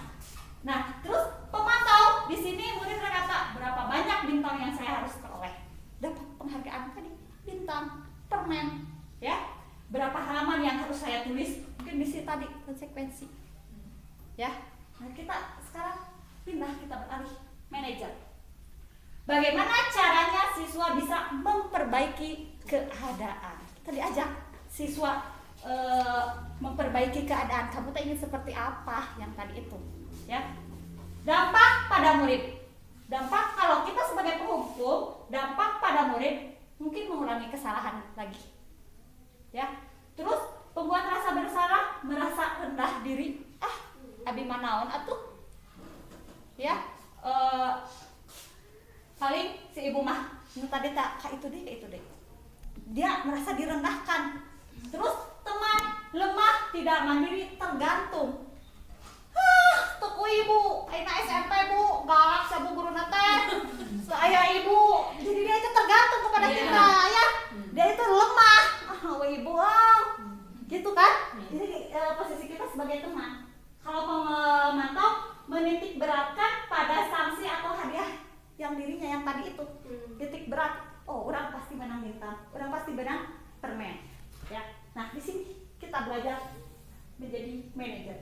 Nah, terus pemantau di sini murid berkata, berapa banyak bintang yang saya harus peroleh? Dapat penghargaan tadi, bintang, permen, ya. Berapa halaman yang harus saya tulis? Mungkin di sini tadi konsekuensi. Ya. Nah, kita sekarang pindah, kita beralih manajer. Bagaimana caranya siswa bisa memperbaiki keadaan? Kita diajak siswa memperbaiki keadaan. Kamu ingin seperti apa yang tadi itu? Ya. Dampak pada murid. Dampak kalau kita sebagai penghukum, dampak pada murid mungkin mengurangi kesalahan lagi. Ya. Terus pembuat rasa bersalah, merasa rendah diri. Abi manaon atuh. Ya. Paling si ibu mah tadi tak itu deh. Dia merasa direndahkan. Terus teman lemah, tidak mandiri, tergantung. Tuku ibu, aina SMP bu, galak sa bu guru nate. Saya ibu, jadi dia itu tergantung kepada kita ya. Dia itu lemah. Ibu, gitu kan? Jadi posisi kita sebagai teman. Kalau pemantau menitik beratkan pada sanksi atau hadiah yang dirinya yang tadi itu titik berat. Orang pasti menang bintang, orang pasti menang permen. Ya. Nah, di sini kita belajar menjadi manajer.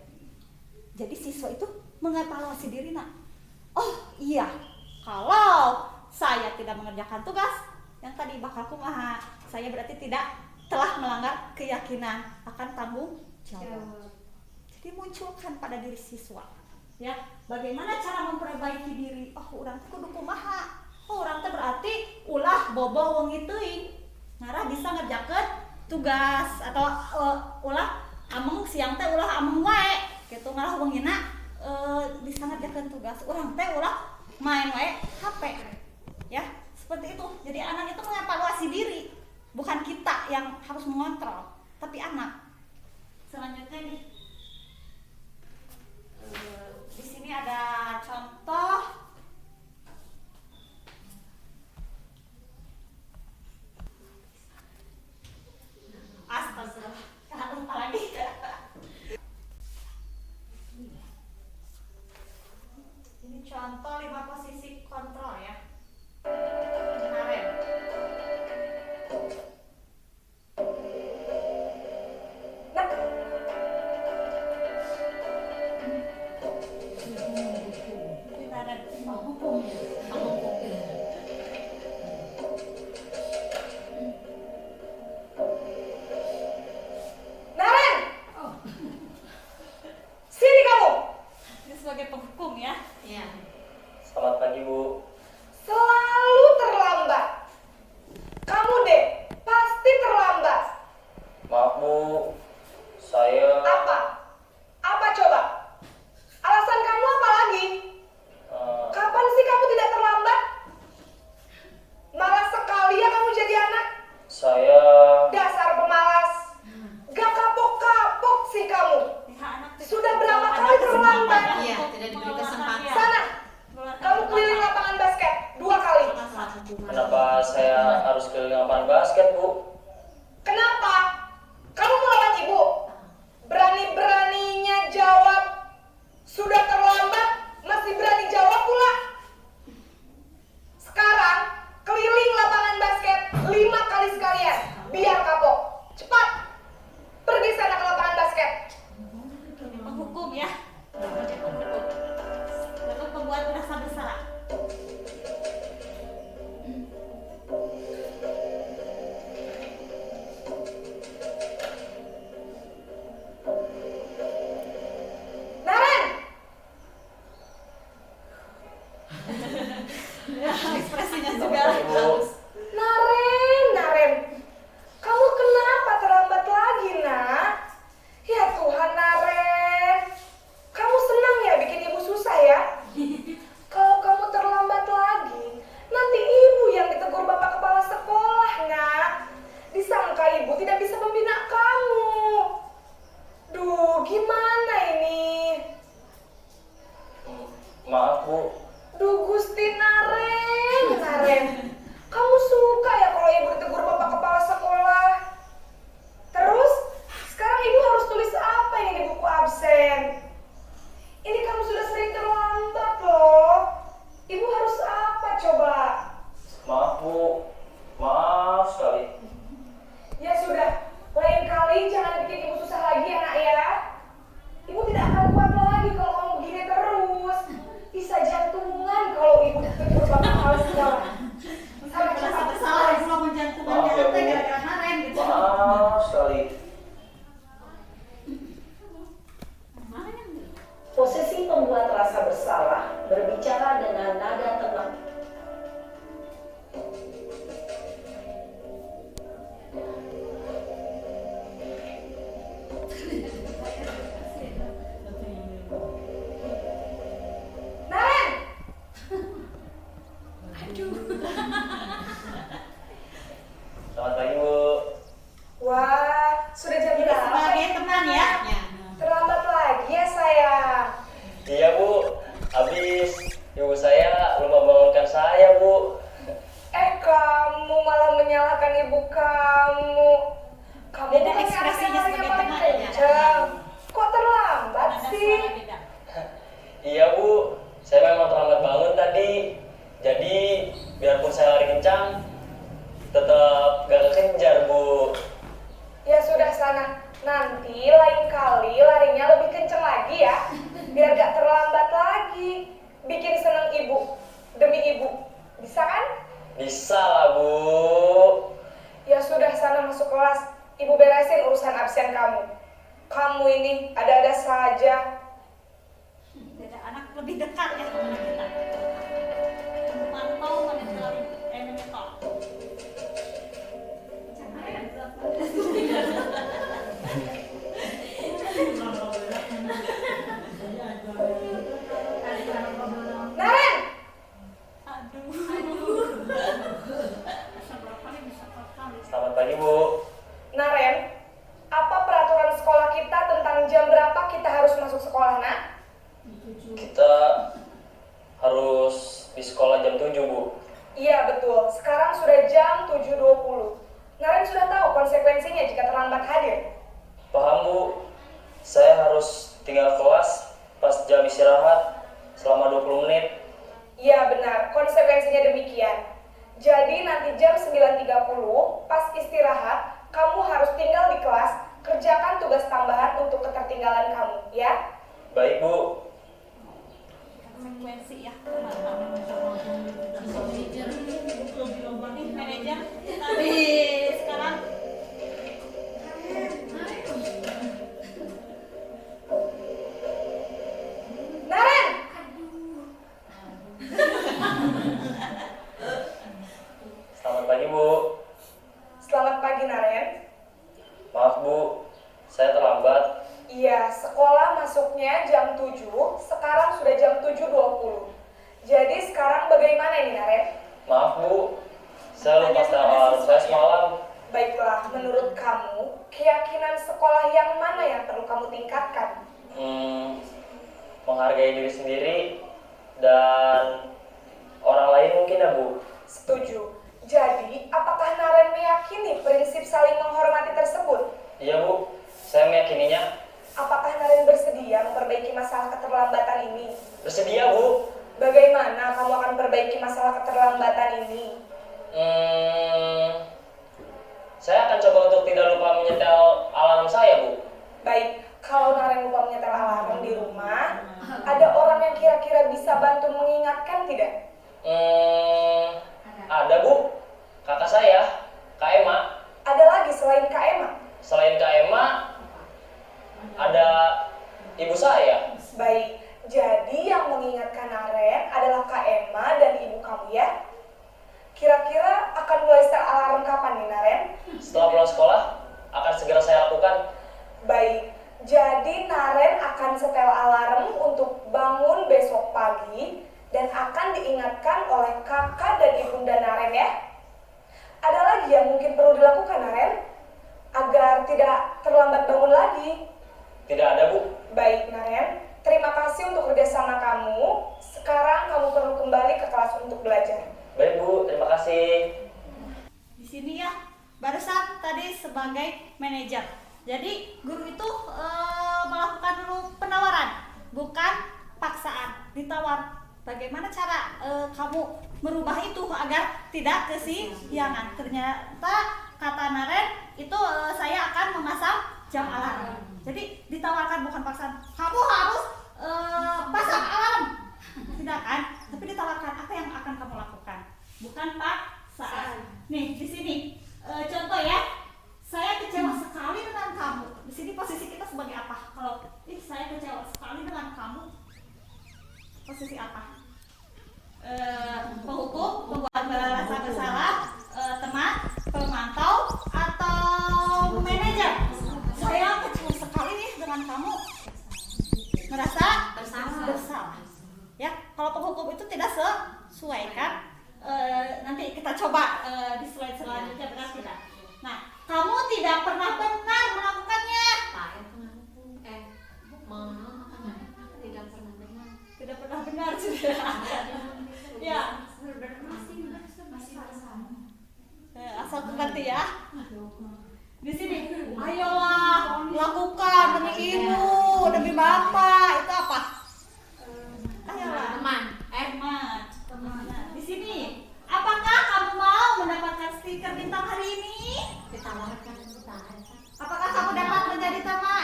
Jadi siswa itu mengevaluasi diri nak. Iya, kalau saya tidak mengerjakan tugas yang tadi bakal kumaha, saya berarti telah melanggar keyakinan akan tanggung jawab. Jadi munculkan pada diri siswa. Ya, bagaimana cara memperbaiki diri? Oh, urang teh kudu kumaha? Oh, urang teh berarti ulah bobo wong teuing. Ngarah bisa ngerjakeun tugas atau ulah ameng siang teh ulah ameng wae. Kitu ngarah weungina bisa ngerjakeun tugas. Urang teh ulah main wae HP. Ya, seperti itu. Jadi anak itu mengevaluasi diri, bukan kita yang harus mengontrol, tapi anak. Selanjutnya nih. Di sini ada contoh astaga, lupa lagi. Ini contoh 5 posisi kontrol ya. Kemarin. Naren! Sini kamu! Ini sebagai penghukum ya. Iya. Selamat pagi, Bu. Selalu terlambat. Kamu deh, pasti terlambat. Maaf, Bu. Saya Apa? Apa coba? Alasan kamu apa lagi? Kapan sih kamu tidak terlambat? Malas sekali ya kamu jadi anak. saya Dasar pemalas. Gak kapok-kapok sih kamu. Ya, anak tuh Sudah berapa ada kali terlambat? kesempatan Iya, untuk tidak diberi mengeluarkan kesempatan. dia. Sana, Mengeluarkan kamu keliling kesempatan. lapangan basket 2 kali. kenapa saya harus keliling lapangan basket, Bu? Kenapa? Kamu melawan ibu? Berani-beraninya jawab. Sudah terlambat, masih berani jawab pula. Sekarang, keliling lapangan basket 5 kali sekalian. Biar kapok. Cepat. Pergi sana ke lapangan basket. Penghukum ya. Sebagai penghukum. Lalu pembuat merasa bersalah. Naren! Ya, ekspresinya Selamat juga pagi, Bu. bagus. Naren. Kamu kenapa terlambat lagi, nak? Ya Tuhan, Naren. Kamu senang ya bikin ibu susah ya? Kalau kamu terlambat lagi, nanti ibu yang ditegur bapak kepala sekolah, nak. Disangka ibu tidak bisa membina kamu. Duh, gimana ini? Maaf, Bu. Duh, Gusti Naren. Kamu suka ya kalau ibu ditegur bapak kepala sekolah? Terus, sekarang ibu harus tulis apa ini di buku absen? Ini kamu sudah sering terlambat loh. Ibu harus apa coba? Maaf, Bu. Maaf sekali. Ya sudah, lain kali jangan bikin ibu susah lagi ya nak ya. Ibu tidak akan kuat lagi kalau kamu begini terus. Bisa jantungan kalau ibu ditegur bapak kepala sekolah. Sampai Merasa cepat bersalah ya kalau menjatuhkan Maaf ya, dia Bu. gara-gara Naren gitu. Maaf sekali. Posisi pembuat rasa bersalah berbicara dengan nada tenang. Naren! Selamat pagi, Bu. Wah, sudah jam Ini berapa? sebagai teman ya. Ya. Terlambat lagi ya sayang. Iya, Bu. Habis ibu saya lupa bangunkan saya, Bu. Kamu malah menyalahkan ibu kamu. Kamu Beda bukannya ekspresinya anak yang sebagai paling teman, ya. kencang. Kok terlambat Ada sih? suara beda. Iya, Bu. Saya memang terlambat bangun tadi. Jadi, biarpun saya lari kencang, tetap gak kekejar, Bu. Ya sudah sana. Nanti lain kali larinya lebih kencang lagi ya. Biar gak terlambat lagi. Bikin seneng ibu. Demi ibu. Bisa kan? Bisa lah, Bu. Ya sudah sana masuk kelas. Ibu beresin urusan absen kamu. Kamu ini ada-ada saja. Beda anak kelas pas jam istirahat selama 20 menit. Iya benar, konsekuensinya demikian. Jadi nanti jam 9.30 pas istirahat, kamu harus tinggal di kelas, kerjakan tugas tambahan untuk ketertinggalan kamu, ya? Baik, Bu. Konsekuensi ya. Manajer, tapi sekarang Naren! Selamat pagi, Bu. Selamat pagi, Naren. Maaf, Bu. Saya terlambat. Iya, sekolah masuknya jam 7, sekarang sudah jam 7.20. Jadi sekarang bagaimana ini, Naren? Maaf, Bu. Saya lupa setel alarm saya semalam. Baiklah, menurut kamu, keyakinan sekolah yang mana yang perlu kamu tingkatkan? Menghargai diri sendiri dan orang lain mungkin ya, Bu. Setuju. Jadi, apakah Naren meyakini prinsip saling menghormati tersebut? Iya, Bu. Saya meyakininya. Apakah Naren bersedia memperbaiki masalah keterlambatan ini? Bersedia, Bu. Bagaimana kamu akan perbaiki masalah keterlambatan ini? Saya akan coba untuk tidak lupa menyetel alarm saya, Bu. Baik, kalau Naren lupa menyetel alarm di rumah, ada orang yang kira-kira bisa bantu mengingatkan tidak? Ada, Bu. Kakak saya, Kak Emma. Ada lagi selain Kak Emma? Selain Kak Emma, ada ibu saya. Baik, jadi yang mengingatkan Naren adalah Kak Emma dan ibu kamu ya? Kira-kira akan mulai setel alarm kapan nih, Naren? Setelah pulang sekolah, akan segera saya lakukan. Baik, jadi Naren akan setel alarm untuk bangun besok pagi dan akan diingatkan oleh kakak dan ibunda Naren ya. Ada lagi yang mungkin perlu dilakukan, Naren? Agar tidak terlambat bangun lagi. Tidak ada, Bu. Baik, Naren. Terima kasih untuk kerjasama kamu. Sekarang kamu perlu kembali ke kelas untuk belajar. Baik, Bu. Terima kasih. di sini ya, barusan tadi sebagai manajer. Jadi guru itu melakukan dulu penawaran, bukan paksaan, ditawar. Bagaimana cara kamu merubah itu agar tidak kesiangan? Ternyata kata Naren itu saya akan memasang jam alarm. Jadi ditawarkan bukan paksaan. Kamu harus pasang alarm, tidak kan? Tapi ditawarkan apa yang akan kamu lakukan, bukan paksaan. Nih di sini contoh ya. Saya kecewa sekali dengan kamu. Di sini posisi kita sebagai apa? Kalau saya kecewa sekali dengan kamu, posisi apa? Penghukum, pembuat merasa bersalah, teman, pemantau, atau manajer. Saya kecewa sekali nih dengan kamu, merasa bersalah. Ya, kalau penghukum itu tidak sesuai kan? Nanti kita coba di slide selanjutnya, benar tidak? Nah, kamu tidak pernah benar melakukannya. Tidak pernah benar sudah. Ya. Asal mengerti ya. Di sini, ayolah lakukan demi ibu, demi bapak. Itu apa? Ayolah. Teman. Nah, di sini, apakah kamu mau mendapatkan stiker bintang hari ini? Apakah kamu dapat menjadi teman?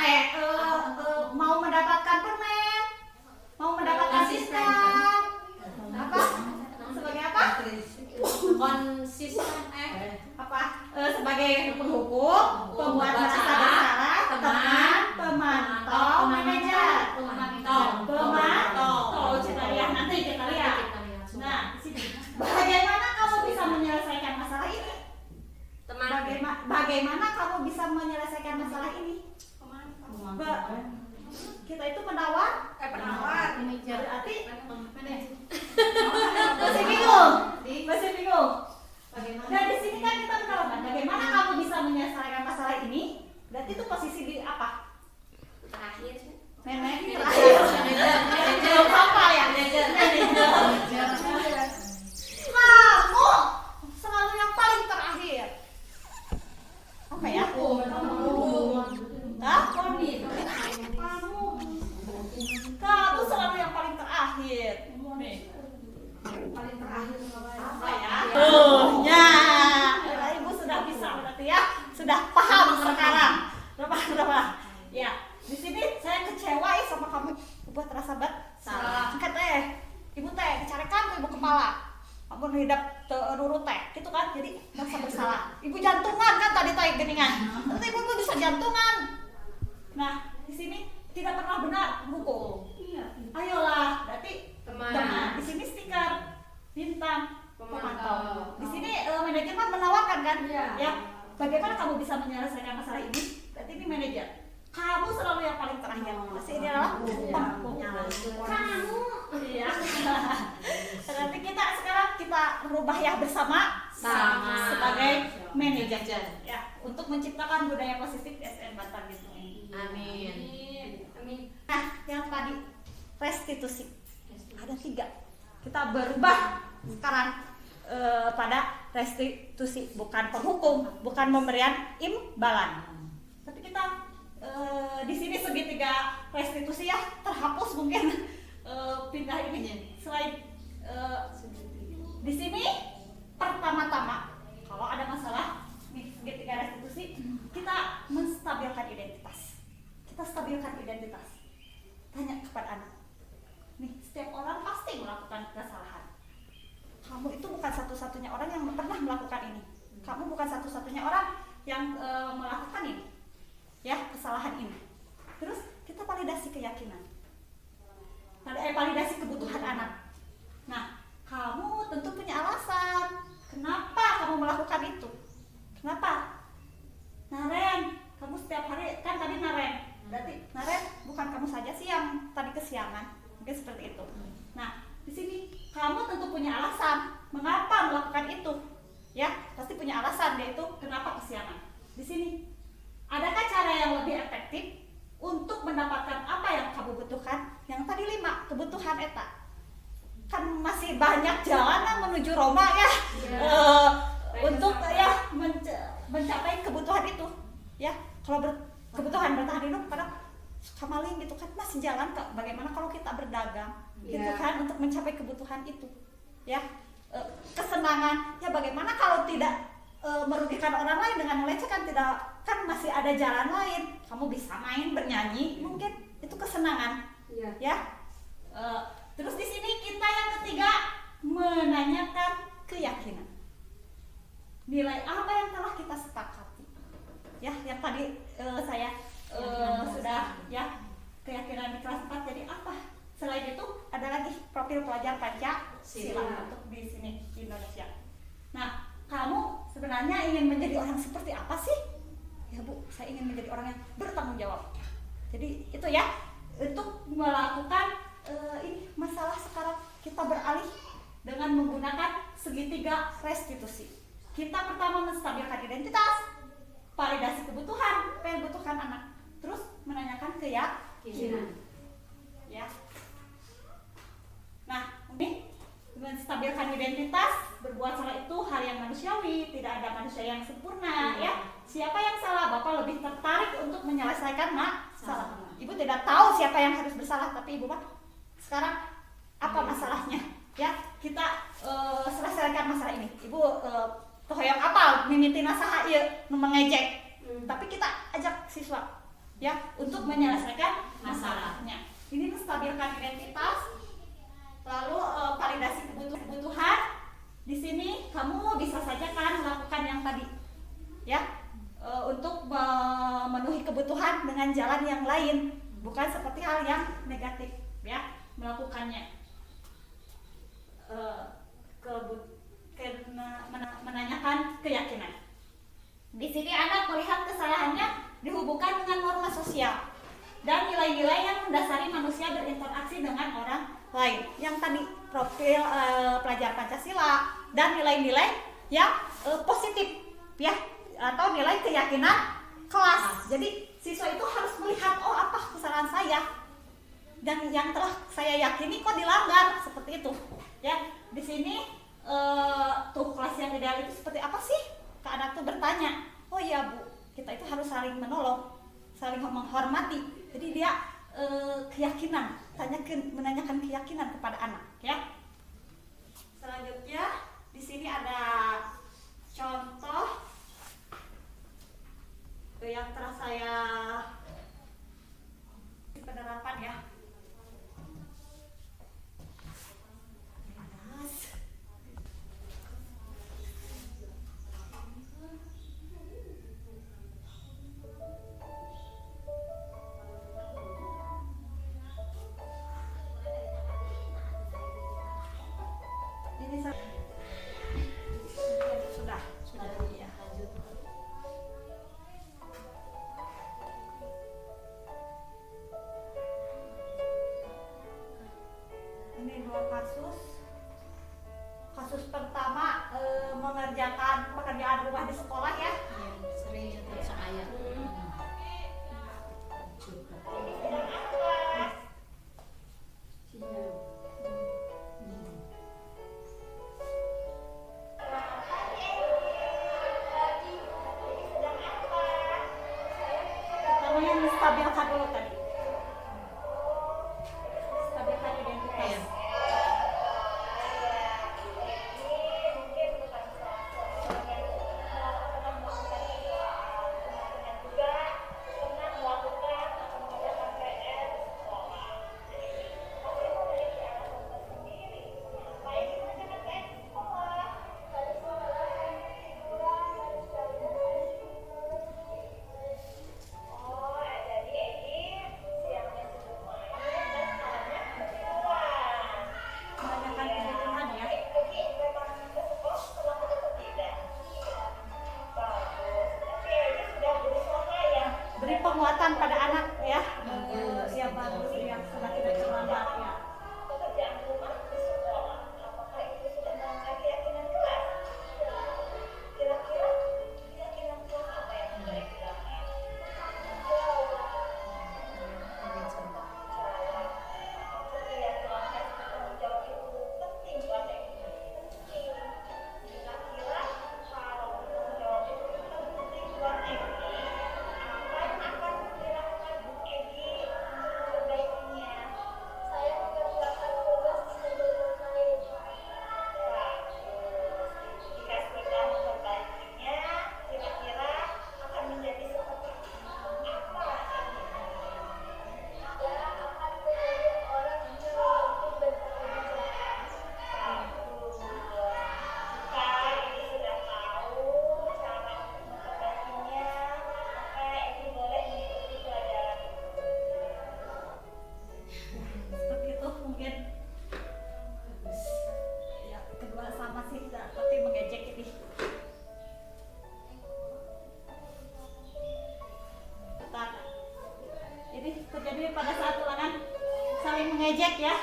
Mau mendapatkan permen? Mau mendapatkan sistem? Apa? Sebagai apa? Konsisten Apa? Sebagai penghukum, pembuat merasa bersalah, teman, pemantau, manajer. Pemantau. Kita lihat nanti kita lihat. Nah, di sini. Bagaimana kamu bisa menyelesaikan masalah ini? Bagaimana kamu bisa menyelesaikan masalah ini? Kita itu penawar. Berarti masih bingung. Nah, di sini kan kita menawarkan bagaimana kamu bisa menyelesaikan masalah ini. Berarti itu posisi di apa? Terakhir. Belum apa ya? Manajer. Kamu selalu yang paling terakhir. Apa ya? Kamu terakhir. Nih. Paling terakhir Apa ya? Ya. Ibu sudah bisa berarti ya. Sudah paham sekarang. Berapa? Ya. Di sini saya kecewa ya sama kamu. Buat rasa Salah. angkat ibu dicarekan ibu kepala. Kamu hidap terurut gitu kan, jadi merasa bersalah. Ibu jantungan kan tadi geningan. Terus ibu bisa jantungan. Nah, di sini tidak pernah benar hukum. Ayolah, berarti Teman. Di sini stiker bintang Pemantau. Di sini manajemen menawarkan kan? Iya. Ya. Bagaimana kamu bisa menyelesaikan masalah ini? Berarti ini manajer. Kamu selalu yang paling terakhir. Pasti ini adalah pemangkunya. Kamu. Iya. Berarti kita rubah ya bersama sebagai manajer ya untuk menciptakan budaya positif di SN Bantar gitu. Amin. Nah, yang tadi restitusi ada 3. Kita berubah sekarang pada restitusi, bukan penghukum, bukan pemberian imbalan. Tapi kita di sini segitiga restitusi ya terhapus mungkin pindah ini. Selain di sini pertama-tama kalau ada masalah nih segitiga restitusi, kita menstabilkan identitas. Kita stabilkan identitas. Tanya kepada anak. Nih, setiap orang pasti melakukan kesalahan. Kamu itu bukan satu-satunya orang yang pernah melakukan ini. Kamu bukan satu-satunya orang yang melakukan ini. Ya, kesalahan ini. Terus kita validasi keyakinan. Validasi kebutuhan anak. Nah, kamu tentu punya alasan. Kenapa kamu melakukan itu? Kenapa? Naren, kamu setiap hari kan tadi Naren. Berarti Naren bukan kamu saja sih yang tadi kesiangan. Mungkin seperti itu. Nah, di sini kamu tentu punya alasan mengapa melakukan itu. Ya, pasti punya alasan yaitu kenapa kesiangan. Di sini adakah cara yang lebih efektif untuk mendapatkan apa yang kamu butuhkan? Yang tadi 5 kebutuhan eta. Kan masih banyak jalanan menuju Roma ya. Untuk ya mencapai kebutuhan itu. Ya, kalau kebutuhan bertahan hidup kadang suka maling gitu kan, masih jalan kok. Bagaimana kalau kita berdagang gitu kan untuk mencapai kebutuhan itu. Ya, kesenangan. Ya bagaimana kalau tidak merugikan orang lain dengan melecehkan, tidak kan masih ada jalan lain. Kamu bisa main, bernyanyi, mungkin itu kesenangan. Ya. Terus di sini kita yang ketiga menanyakan keyakinan. Nilai apa yang telah kita sepakati? Ya, yang tadi saya sudah ya keyakinan di kelas 4 jadi apa? Selain itu ada lagi profil pelajar Pancasila untuk di sini di Indonesia. Nah, kamu sebenarnya ingin menjadi orang seperti apa sih? Ya Bu, saya ingin menjadi orang yang bertanggung jawab. Jadi itu ya, untuk melakukan ini masalah sekarang kita beralih dengan menggunakan segitiga restitusi. Kita pertama menstabilkan identitas, validasi kebutuhan anak, terus menanyakan keyakinan. Ya. Nah, ini menstabilkan identitas, berbuat salah itu hal yang manusiawi, tidak ada manusia yang sempurna, ya. Siapa yang salah, Bapak lebih tertarik untuk menyelesaikan masalah. Ibu tidak tahu siapa yang harus bersalah, tapi Ibu mah sekarang apa masalahnya? Ya, kita selesaikan masalah ini. Ibu tohoyong apal mimiti nasaha ieu nu mengejek. Tapi kita ajak siswa ya untuk menyelesaikan masalahnya. Ini menstabilkan identitas, lalu validasi kebutuhan. Di sini kamu bisa saja kan melakukan yang tadi ya, untuk memenuhi kebutuhan dengan jalan yang lain, bukan seperti hal yang negatif ya melakukannya. Menanyakan keyakinan. Di sini anak melihat kesalahannya dihubungkan dengan norma sosial dan nilai-nilai yang mendasari manusia berinteraksi dengan orang lain. Yang tadi profil pelajar Pancasila dan nilai-nilai yang positif ya, atau nilai keyakinan kelas. Jadi siswa itu harus melihat, oh apa kesalahan saya dan yang telah saya yakini kok dilanggar, seperti itu ya. Di sini tuh kelas yang ideal itu seperti apa sih? Ke anak tuh bertanya, oh iya Bu, kita itu harus saling menolong, saling menghormati. Jadi dia keyakinan, menanyakan keyakinan kepada anak, ya. Selanjutnya di sini ada contoh yang telah saya penerapan, ya. Ini sudah ya. Lanjut. Ini dua kasus. Kasus pertama mengerjakan pekerjaan rumah di sekolah, ya. Iya, sering tetap saya. Pertamanya menstabilkan dulu tadi. Stabilkan identitas. Iya. Menanyakan kebutuhan, ya. Beri penguatan pada anak, ya. Ya bagus, yang sudah tidak terlambat, ya. Seperti itu mungkin. Ya, kedua sama sih, tapi mengejek ini. Bentar. Ini terjadi pada saat ulangan saling mengejek, ya.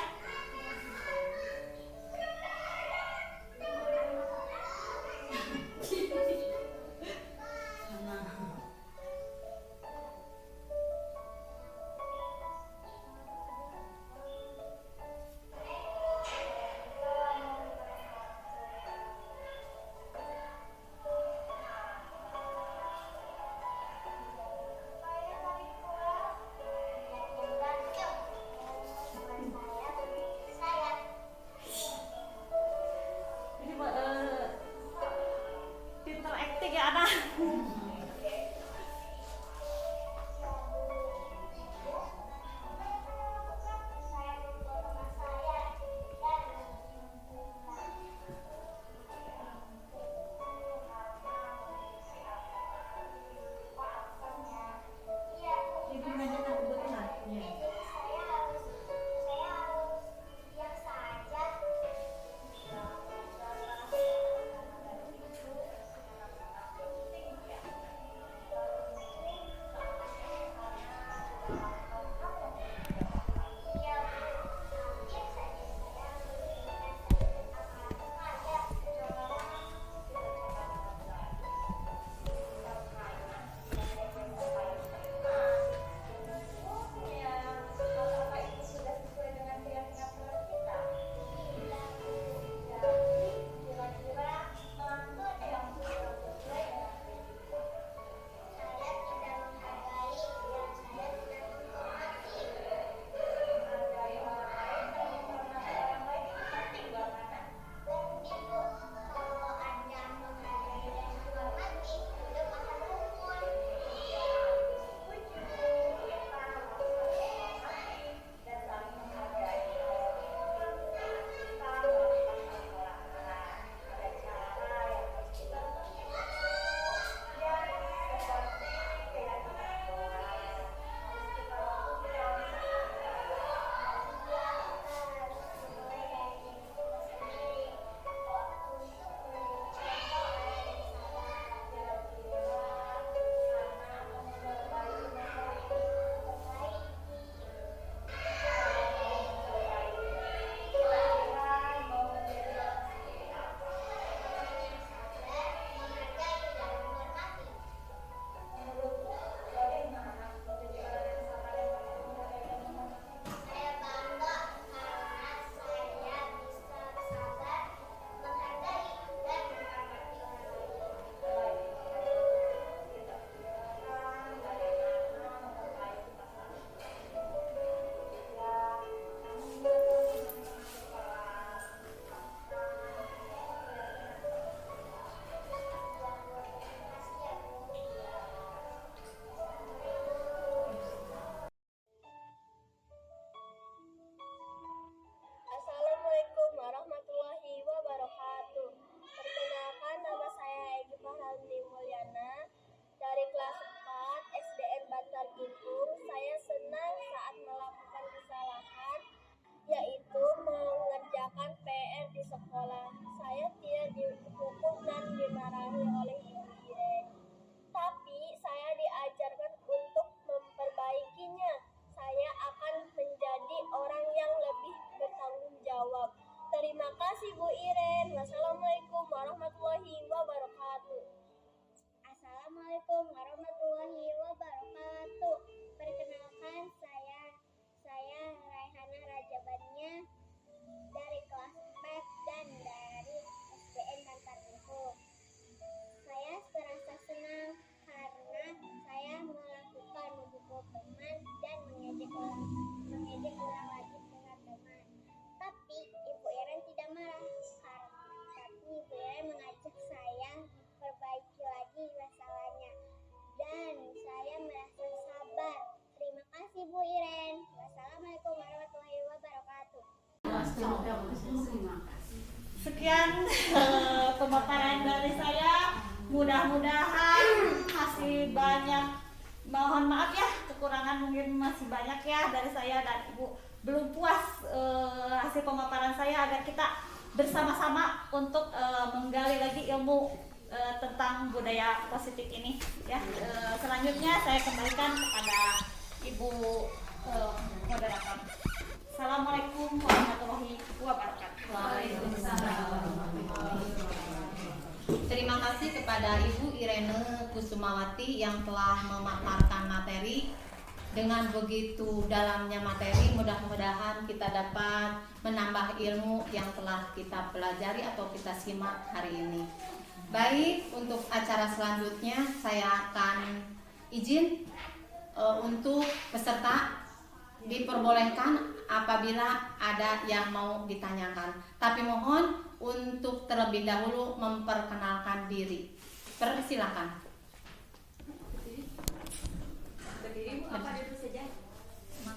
sekian pemaparan dari saya. Mudah-mudahan masih banyak, mohon maaf ya kekurangan mungkin masih banyak ya dari saya dan Ibu belum puas hasil pemaparan saya, agar kita bersama-sama untuk menggali lagi ilmu tentang budaya positif ini ya. Selanjutnya saya kembalikan kepada Ibu moderator. Assalamualaikum warahmatullahi wabarakatuh. Waalaikumsalam. Terima kasih kepada Ibu Irene Kusumawati yang telah memaparkan materi dengan begitu dalamnya materi. Mudah-mudahan kita dapat menambah ilmu yang telah kita pelajari atau kita simak hari ini. Baik, untuk acara selanjutnya saya akan izin untuk peserta diperbolehkan apabila ada yang mau ditanyakan. Tapi mohon untuk terlebih dahulu memperkenalkan diri. Persilakan. Berdiri Bu, apa duduk saja?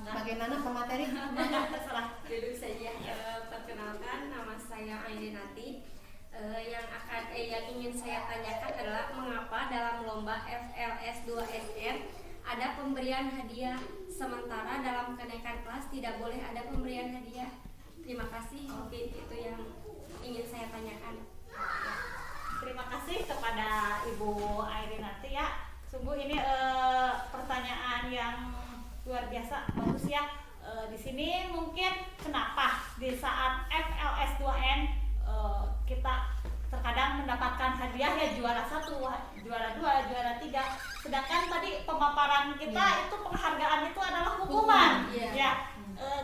Bagaimana pemateri? Terserah. Duduk saja. Perkenalkan, nama saya Aindenati. Yang ingin saya tanyakan adalah mengapa dalam lomba FLS 2SN ada pemberian hadiah, sementara dalam kenaikan kelas tidak boleh ada pemberian hadiah. Terima kasih, mungkin itu yang ingin saya tanyakan. Terima kasih kepada Ibu Aindenati ya. Sungguh ini pertanyaan yang luar biasa, bagus ya. Di sini mungkin kenapa di saat FLS 2N kita terkadang mendapatkan hadiah ya, juara 1, juara 2, juara 3. Sedangkan tadi pemaparan kita itu penghargaan itu adalah hukuman. Ya,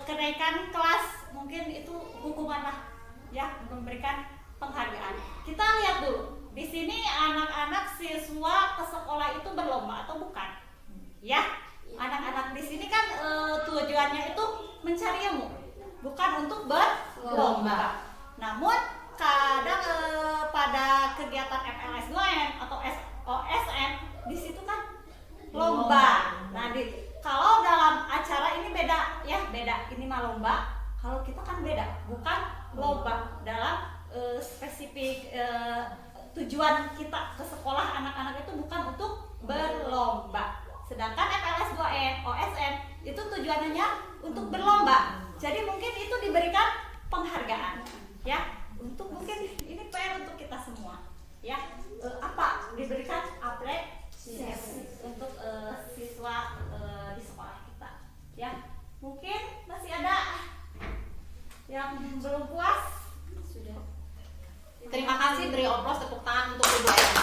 kenaikan kelas mungkin itu hukuman lah ya, memberikan penghargaan. Kita lihat dulu. Di sini anak-anak siswa ke sekolah itu berlomba atau bukan? Ya, anak-anak di sini kan tujuannya itu mencari ilmu, bukan untuk berlomba. Namun kadang pada kegiatan FLS 2N atau OSN di situ kan lomba. Nah, kalau dalam acara ini beda ya, beda. Ini mah lomba, kalau kita kan beda, bukan lomba. Dalam spesifik tujuan kita ke sekolah anak-anak itu bukan untuk berlomba. Sedangkan FLS 2N, OSN itu tujuannya untuk berlomba. Jadi mungkin itu diberikan penghargaan ya. Untuk mungkin ini PR untuk kita semua ya, apa diberikan apresiasi untuk siswa di sekolah kita ya. Mungkin masih ada yang belum puas. Sudah. Terima kasih, beri oplos tepuk tangan untuk Ibu Ellen.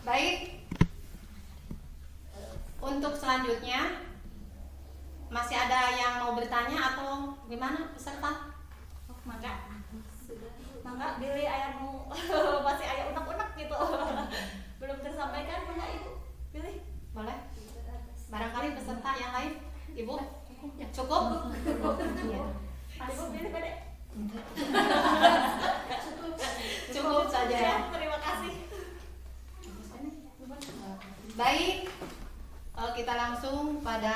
Baik, untuk selanjutnya masih ada yang mau bertanya atau gimana peserta? Mangga, mangga Billy ayahmu masih ayah unek-unek gitu. Belum tersampaikan, mangga Ibu Billy. Boleh? Barangkali peserta yang lain, Ibu cukup? Ibu Billy pada Cukup saja ya. Terima kasih. Baik, kita langsung pada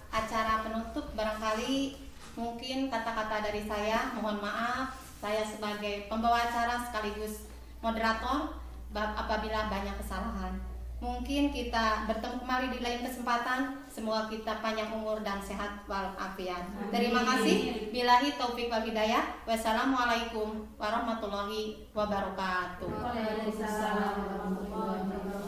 acara penutup. Barangkali mungkin kata-kata dari saya, mohon maaf, saya sebagai pembawa acara sekaligus moderator apabila banyak kesalahan. Mungkin kita bertemu kembali di lain kesempatan. Semoga kita panjang umur dan sehat walafiat. Terima kasih. Billahi taufik wal hidayah. Wassalamualaikum warahmatullahi wabarakatuh. Waalaikumsalam warahmatullahi wabarakatuh.